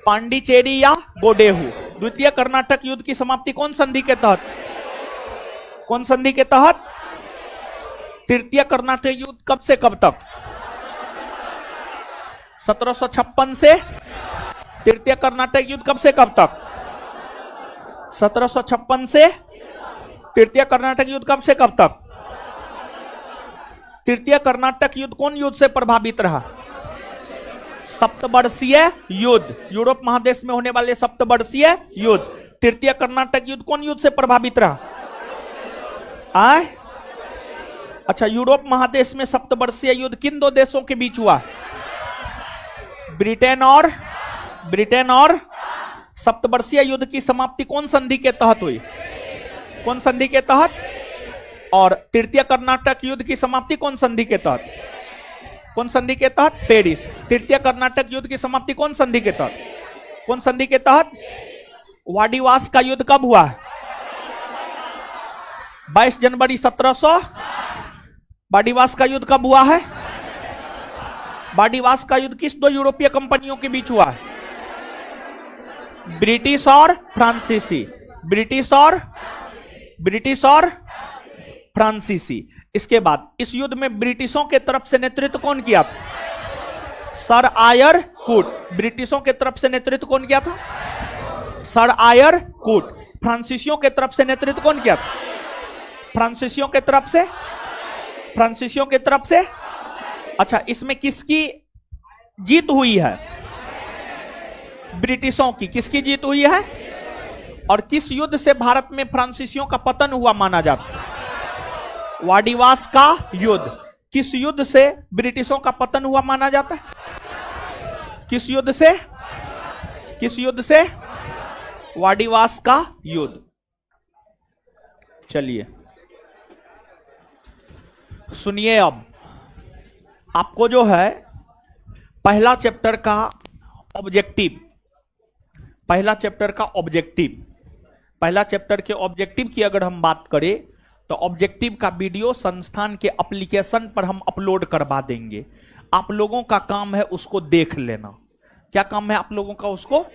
पांडिचेरी या गोडेहू। द्वितीय कर्नाटक युद्ध की समाप्ति कौन संधि के तहत? कौन संधि के तहत? तृतीय कर्नाटक युद्ध कब से कब तक? 1756 से। तृतीय कर्नाटक युद्ध कब से कब तक? 1756 से। तृतीय कर्नाटक युद्ध कब से कब तक? तृतीय कर्नाटक युद्ध कौन युद्ध से प्रभावित रहा? सप्तवर्षीय युद्ध। यूरोप महादेश में होने वाले सप्तवर्षीय युद्ध। तृतीय कर्नाटक युद्ध कौन युद्ध से प्रभावित रहा? आए? अच्छा, यूरोप महादेश में सप्तवर्षीय युद्ध किन दो देशों के बीच हुआ? ब्रिटेन और सप्तवर्षीय युद्ध की समाप्ति कौन संधि के तहत हुई? कौन संधि के तहत? और तृतीय कर्नाटक युद्ध की समाप्ति कौन संधि के तहत? कौन संधि के तहत? पेरिस। तृतीय कर्नाटक युद्ध की समाप्ति कौन संधि के तहत? कौन संधि के तहत? वाडिवास का युद्ध कब हुआ? 22 जनवरी 1700। वाडिवास का युद्ध कब हुआ है? वाडिवास का युद्ध किस दो यूरोपीय कंपनियों के बीच हुआ है? ब्रिटिश और फ्रांसीसी। ब्रिटिश और फ्रांसीसी। इसके बाद इस युद्ध में ब्रिटिशों के तरफ से नेतृत्व कौन किया? सर आयर कूट। ब्रिटिशों के तरफ से नेतृत्व कौन किया था? सर आयर कूट। फ्रांसीसियों के तरफ से नेतृत्व कौन किया? फ्रांसीसियों के तरफ से। अच्छा, इसमें किसकी जीत हुई है? ब्रिटिशों की। किसकी जीत हुई है? और किस युद्ध से भारत में फ्रांसीसियों का पतन हुआ माना जाता है? वाडिवास का युद्ध। किस युद्ध से ब्रिटिशों का पतन हुआ माना जाता है? किस युद्ध से? किस युद्ध से? वाडिवास का युद्ध। चलिए सुनिए, अब आपको जो है पहला चैप्टर का ऑब्जेक्टिव, पहला चैप्टर का ऑब्जेक्टिव, पहला चैप्टर के ऑब्जेक्टिव की अगर हम बात करें तो ऑब्जेक्टिव का वीडियो संस्थान के एप्लीकेशन पर हम अपलोड करवा देंगे। आप लोगों का काम है उसको देख लेना। क्या काम है आप लोगों का? उसको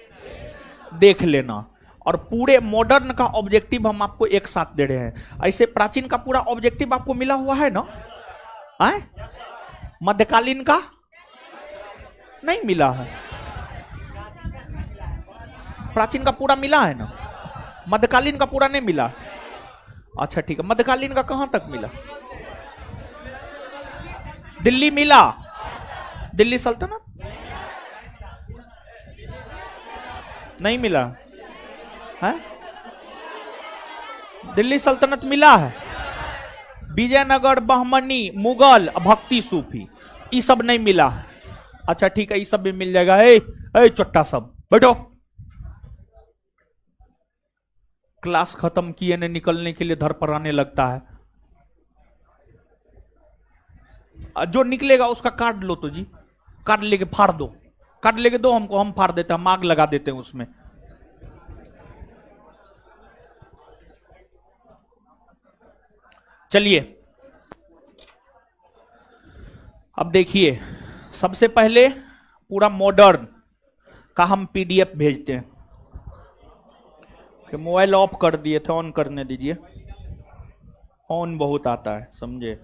देख लेना। और पूरे मॉडर्न का ऑब्जेक्टिव हम आपको एक साथ दे रहे हैं। ऐसे प्राचीन का पूरा ऑब्जेक्टिव आपको मिला हुआ है ना? मध्यकालीन का नहीं मिला है। प्राचीन का पूरा मिला है ना? मध्यकालीन का पूरा नहीं मिला। अच्छा ठीक है, मध्यकालीन का कहां तक मिला? दिल्ली मिला, दिल्ली सल्तनत नहीं मिला है। दिल्ली सल्तनत मिला है। विजयनगर, बहमनी, मुगल, भक्ति, सूफी, ये सब नहीं मिला। अच्छा ठीक है, ये सब भी मिल जाएगा। ए चट्टा सब बैठो। क्लास खत्म किए ने निकलने के लिए धर पर आने लगता है। जो निकलेगा उसका कार्ड लो तो जी, कार्ड लेके फाड़ दो, कार्ड लेके दो हमको, हम फाड़ देते हैं, हम आग लगा देते हैं उसमें। चलिए अब देखिए, सबसे पहले पूरा मॉडर्न का हम पीडीएफ भेजते हैं। कि मोबाइल ऑफ कर दिए थे, ऑन करने दीजिए। ऑन बहुत आता है, समझे?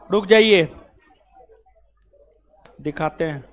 रुक जाइए, दिखाते हैं।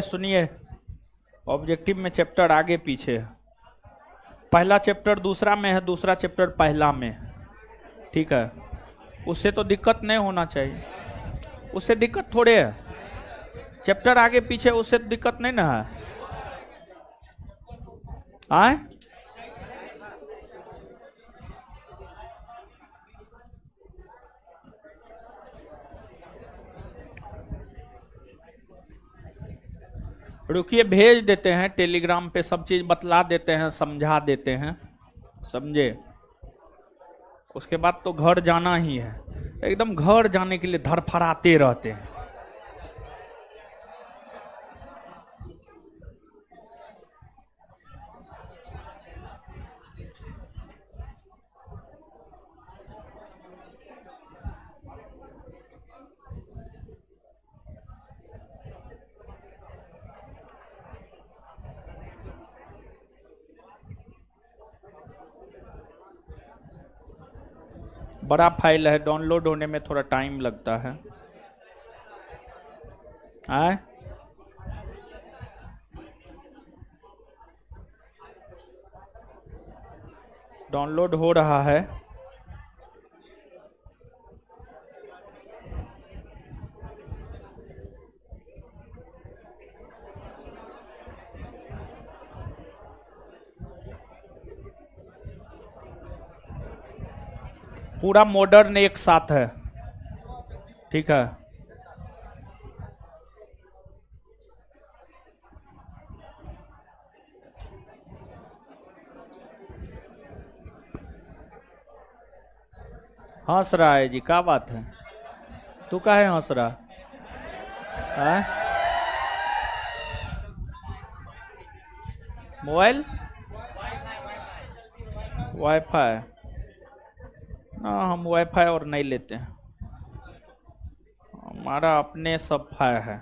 सुनिए, ऑब्जेक्टिव में चैप्टर आगे पीछे है। पहला चैप्टर दूसरा में है, दूसरा चैप्टर पहला में है। ठीक है, उससे तो दिक्कत नहीं होना चाहिए। उससे दिक्कत थोड़े है, चैप्टर आगे पीछे, उससे तो दिक्कत नहीं ना है। आए रुकिए, भेज देते हैं टेलीग्राम पे, सब चीज बतला देते हैं, समझा देते हैं, समझे। उसके बाद तो घर जाना ही है, एकदम घर जाने के लिए धड़फड़ाते रहते हैं। बड़ा फाइल है, डाउनलोड होने में थोड़ा टाइम लगता है। आए डाउनलोड हो रहा है। पूरा मॉडर्न एक साथ है, ठीक है। हंस रहा है जी, क्या बात है? तू काहे हंस रहा है? मोबाइल वाईफाई ना, हम वाईफाई और नहीं लेते हैं, हमारा अपने सब फाई है।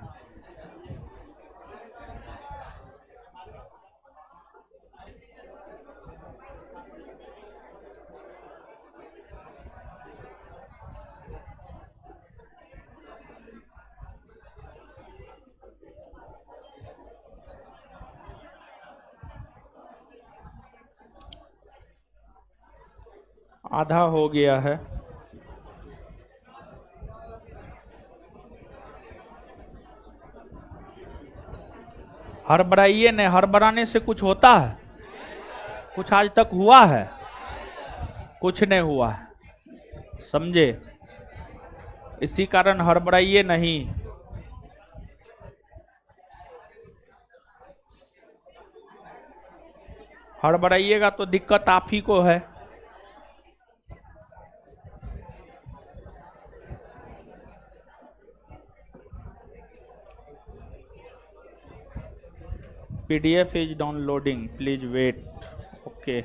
आधा हो गया है। हड़बड़ाइए ने, हड़बड़ाने से कुछ होता है? कुछ आज तक हुआ है? कुछ नहीं हुआ है, समझे। इसी कारण हड़बड़ाइए नहीं। हड़बड़ाइएगा तो दिक्कत आप ही को है। PDF is downloading, please wait. Okay.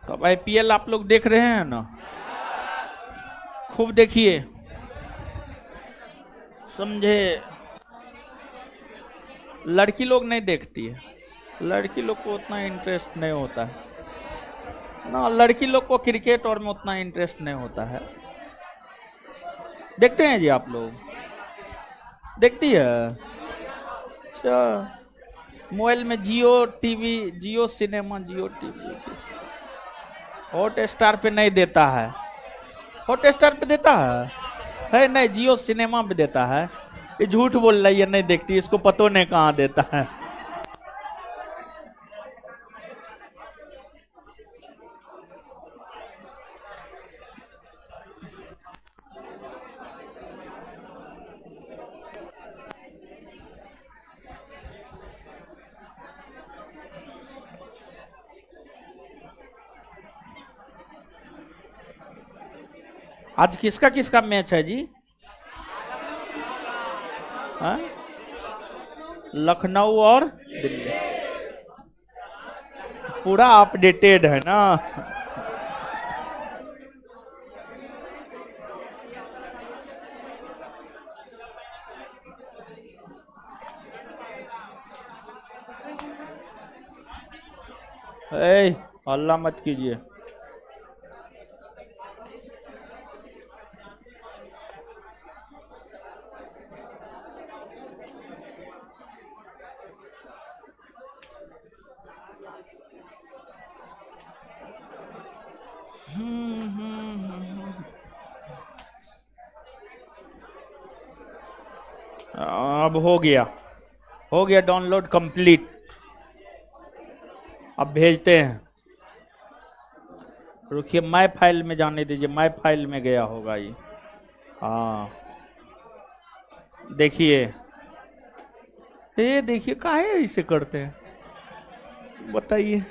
तो अब IPL आप लोग देख रहे हैं ना, खूब देखिए, समझे। लड़की लोग नहीं देखती है, लड़की लोग को उतना इंटरेस्ट नहीं होता है ना, लड़की लोग को क्रिकेट और में उतना इंटरेस्ट नहीं होता है। देखते हैं जी आप लोग? देखती है? अच्छा, मोबाइल में जियो टीवी, जियो सिनेमा, जियो टीवी हॉट स्टार पे नहीं देता है। हॉट स्टार पे देता है नहीं, जियो सिनेमा पे देता है। ये झूठ बोल रही है, नहीं देखती, इसको पतो नहीं कहाँ देता है। आज किसका किसका मैच है जी? हाँ? लखनऊ और दिल्ली पूरा अपडेटेड है ना। हल्ला मत कीजिए। अब हो गया डाउनलोड कंप्लीट। अब भेजते हैं। रुकिए, माय फाइल में जाने दीजिए, माय फाइल में गया होगा ये। हाँ देखिए, ये देखिए काहे ऐसे करते हैं बताइए।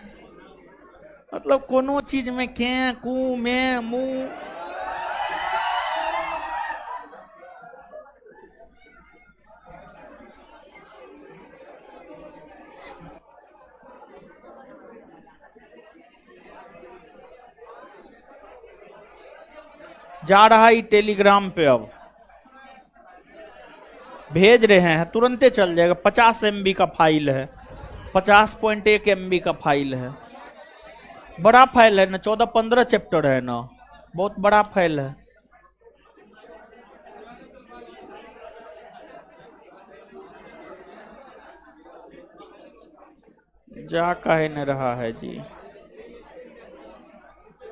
मतलब कोनो चीज में के कू में मुंह। जा रहा है टेलीग्राम पे, अब भेज रहे हैं, तुरंते चल जाएगा। 50 MB का फाइल है, 50.1 MB का फाइल है। बड़ा फाइल है ना, 14-15 चैप्टर है ना, बहुत बड़ा फाइल है। जा काहे न रहा है जी,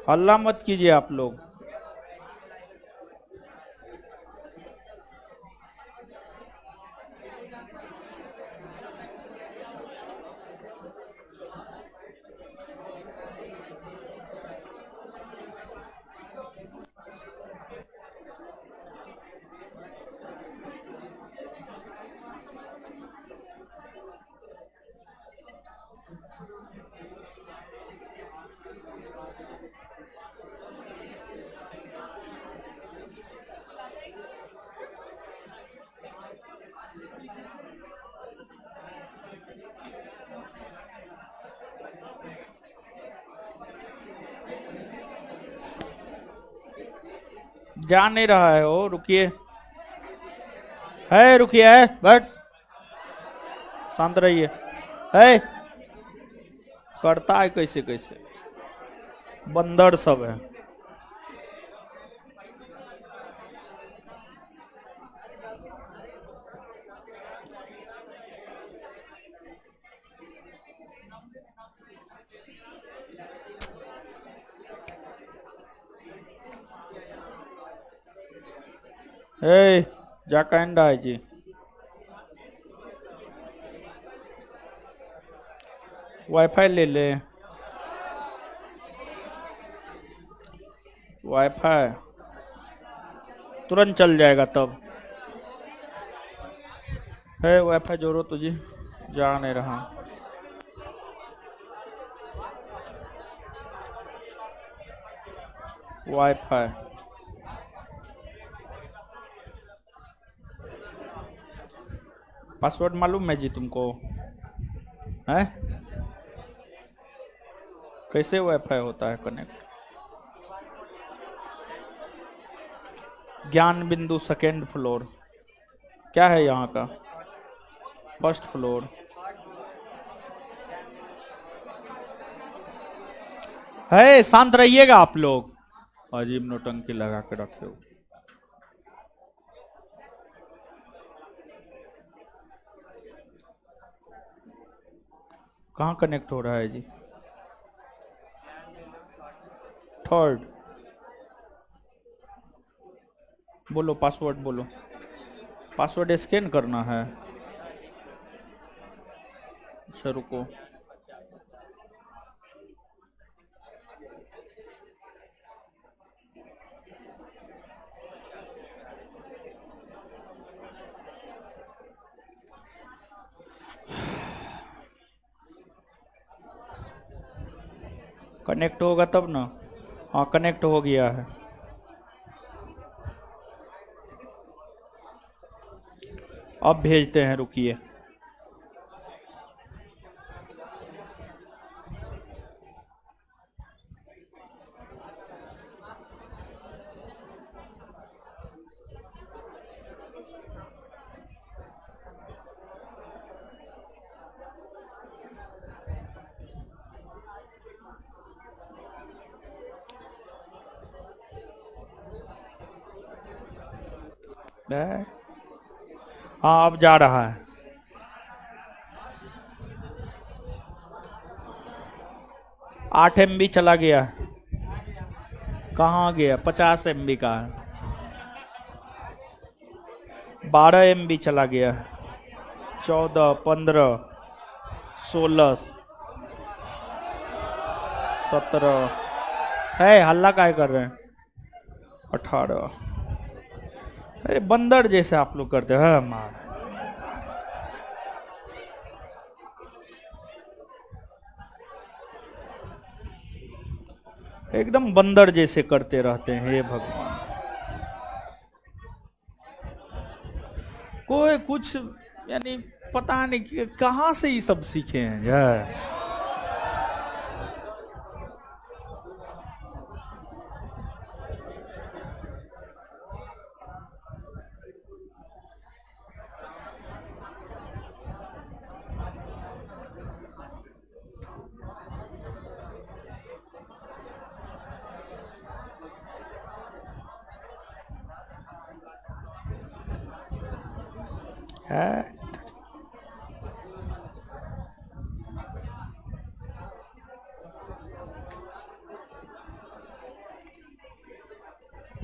हल्ला मत कीजिए आप लोग। जा नहीं रहा है वो, रुकिए, है रुकिए, है बट शांत रहिए। है करता है कैसे कैसे, बंदर सब है। ए जा कहना है जी, वाईफाई ले ले, वाईफाई तुरंत चल जाएगा तब। है वाईफाई जोड़ो तुझे, जा नहीं रहा। वाईफाई पासवर्ड मालूम है जी तुमको? है कैसे वाईफाई होता है कनेक्ट? ज्ञान बिंदु सेकेंड फ्लोर, क्या है यहाँ का? First floor. है शांत रहिएगा आप लोग, अजीब नोटंकी लगा के रखे हो। कहाँ कनेक्ट हो रहा है जी? थर्ड, बोलो पासवर्ड बोलो, पासवर्ड स्कैन करना है। अच्छा रुको, कनेक्ट होगा तब ना। हाँ कनेक्ट हो गया है। अब भेजते हैं, रुकिए। है। हाँ अब जा रहा है। 8 MB चला गया। कहाँ गया? 50 MB का है। 12 MB चला गया। 14, 15, 16, 17 है। हल्ला काहे कर रहे हैं? 18। अरे बंदर जैसे आप लोग करते हैं मार। एकदम बंदर जैसे करते रहते हैं, हे भगवान। कोई कुछ यानी पता नहीं कहाँ से ये सब सीखे हैं यार। है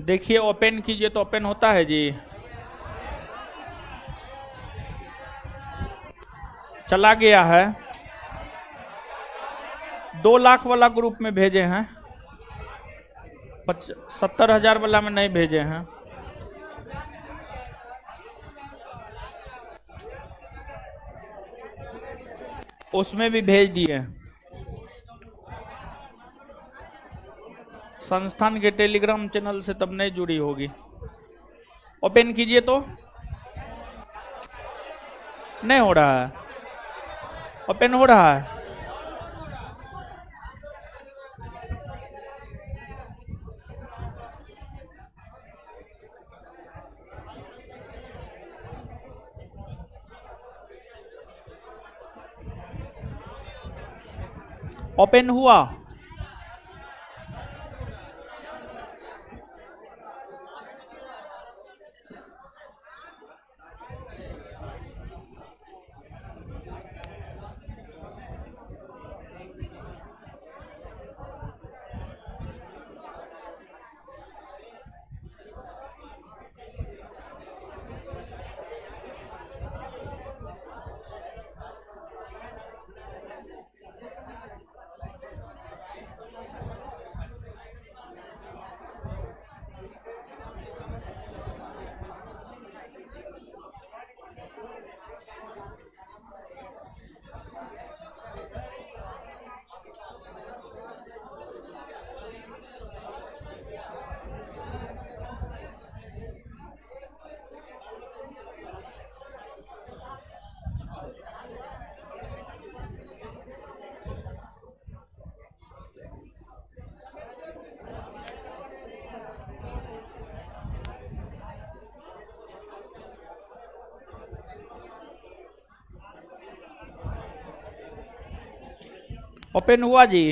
देखिए ओपन कीजिए तो ओपन होता है जी। चला गया है। 2 लाख वाला ग्रुप में भेजे हैं, 70,000 वाला में नहीं भेजे हैं। उसमें भी भेज दिए। संस्थान के टेलीग्राम चैनल से तब नहीं जुड़ी होगी। ओपन कीजिए तो नहीं हो रहा है। ओपन हो रहा है। ओपन हुआ। ओपन हुआ जी।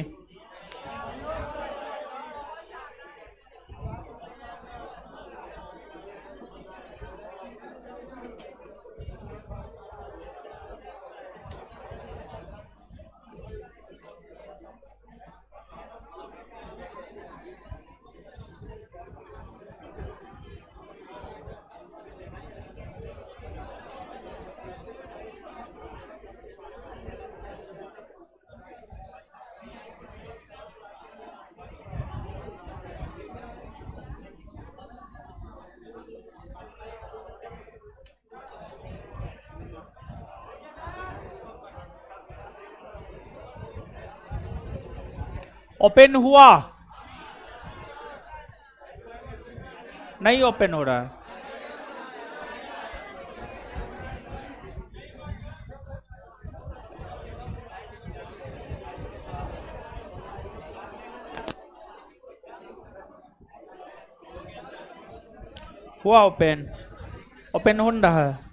ओपन हुआ नहीं, ओपन हो रहा है। हुआ ओपन। ओपन हो रहा है।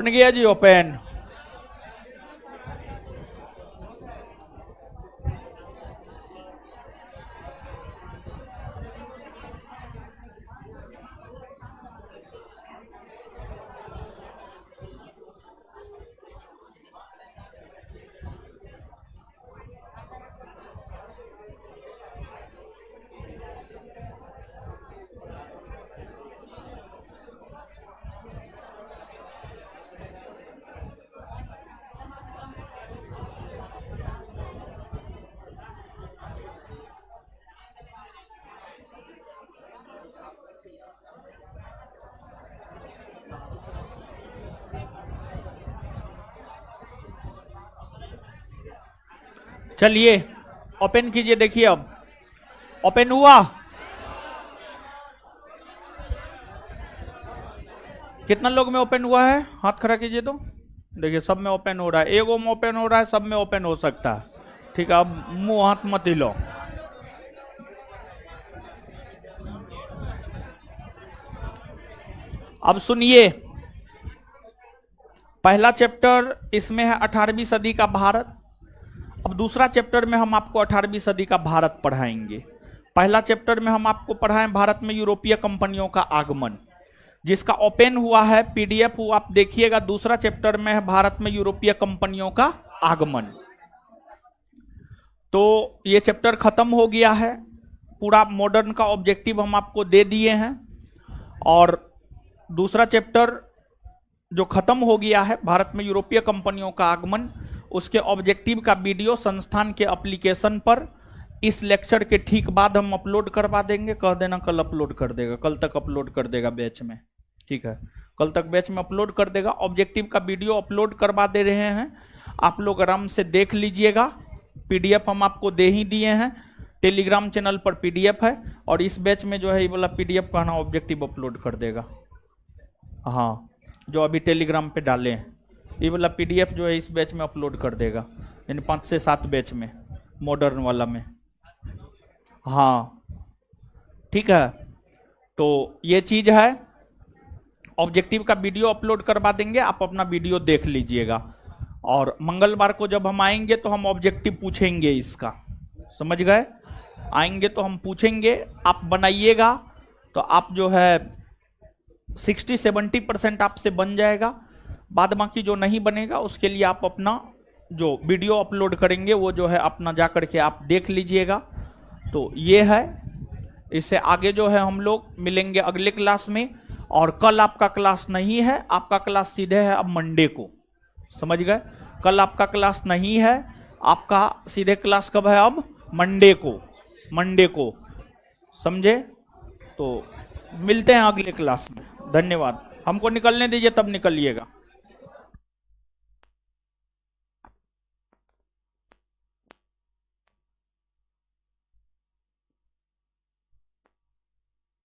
कौन गया जी ओपन? चलिए ओपन कीजिए, देखिए अब ओपन हुआ। कितना लोग में ओपन हुआ है? हाथ खड़ा कीजिए तो। देखिए सब में ओपन हो रहा है, एगो में ओपन हो रहा है, सब में ओपन हो सकता है। ठीक है, अब मुंह हाथ मत हिलो। अब सुनिए, पहला चैप्टर इसमें है 18वीं सदी का भारत। अब दूसरा चैप्टर में हम आपको 18वीं सदी का भारत पढ़ाएंगे। पहला चैप्टर में हम आपको पढ़ाएं भारत में यूरोपीय कंपनियों का आगमन, जिसका ओपन हुआ है, पीडीएफ वो आप देखिएगा। दूसरा चैप्टर में है भारत में यूरोपीय कंपनियों का आगमन। तो ये चैप्टर खत्म हो गया है, पूरा मॉडर्न का ऑब्जेक्टिव हम आपको दे दिए हैं। और दूसरा चैप्टर जो खत्म हो गया है, भारत में यूरोपीय कंपनियों का आगमन, उसके ऑब्जेक्टिव का वीडियो संस्थान के एप्लीकेशन पर इस लेक्चर के ठीक बाद हम अपलोड करवा देंगे। कह देना कल अपलोड कर देगा, कल तक अपलोड कर देगा बैच में। ठीक है, कल तक बैच में अपलोड कर देगा। ऑब्जेक्टिव का वीडियो अपलोड करवा दे रहे हैं, आप लोग आराम से देख लीजिएगा। पीडीएफ हम आपको दे ही दिए हैं, टेलीग्राम चैनल पर पीडीएफ है। और इस बैच में जो है ये वाला पीडीएफ का ना ऑब्जेक्टिव अपलोड कर देगा। हाँ, जो अभी टेलीग्राम पे डाले हैं ये वाला पीडीएफ जो है इस बैच में अपलोड कर देगा, यानी 5 से 7 बैच में, मॉडर्न वाला में। हाँ ठीक है, तो ये चीज है, ऑब्जेक्टिव का वीडियो अपलोड करवा देंगे, आप अपना वीडियो देख लीजिएगा। और मंगलवार को जब हम आएंगे तो हम ऑब्जेक्टिव पूछेंगे इसका, समझ गए? आएंगे तो हम पूछेंगे, आप बनाइएगा तो आप जो है 60-70% आपसे बन जाएगा। बाद बाकी जो नहीं बनेगा उसके लिए आप अपना जो वीडियो अपलोड करेंगे वो जो है अपना जा करके आप देख लीजिएगा। तो ये है, इससे आगे जो है हम लोग मिलेंगे अगले क्लास में। और कल आपका क्लास नहीं है, आपका क्लास सीधे है अब मंडे को, समझ गए? कल आपका क्लास नहीं है, आपका सीधे क्लास कब है? अब मंडे को, समझे? तो मिलते हैं अगले क्लास में। धन्यवाद। हमको निकलने दीजिए, तब निकलिएगा।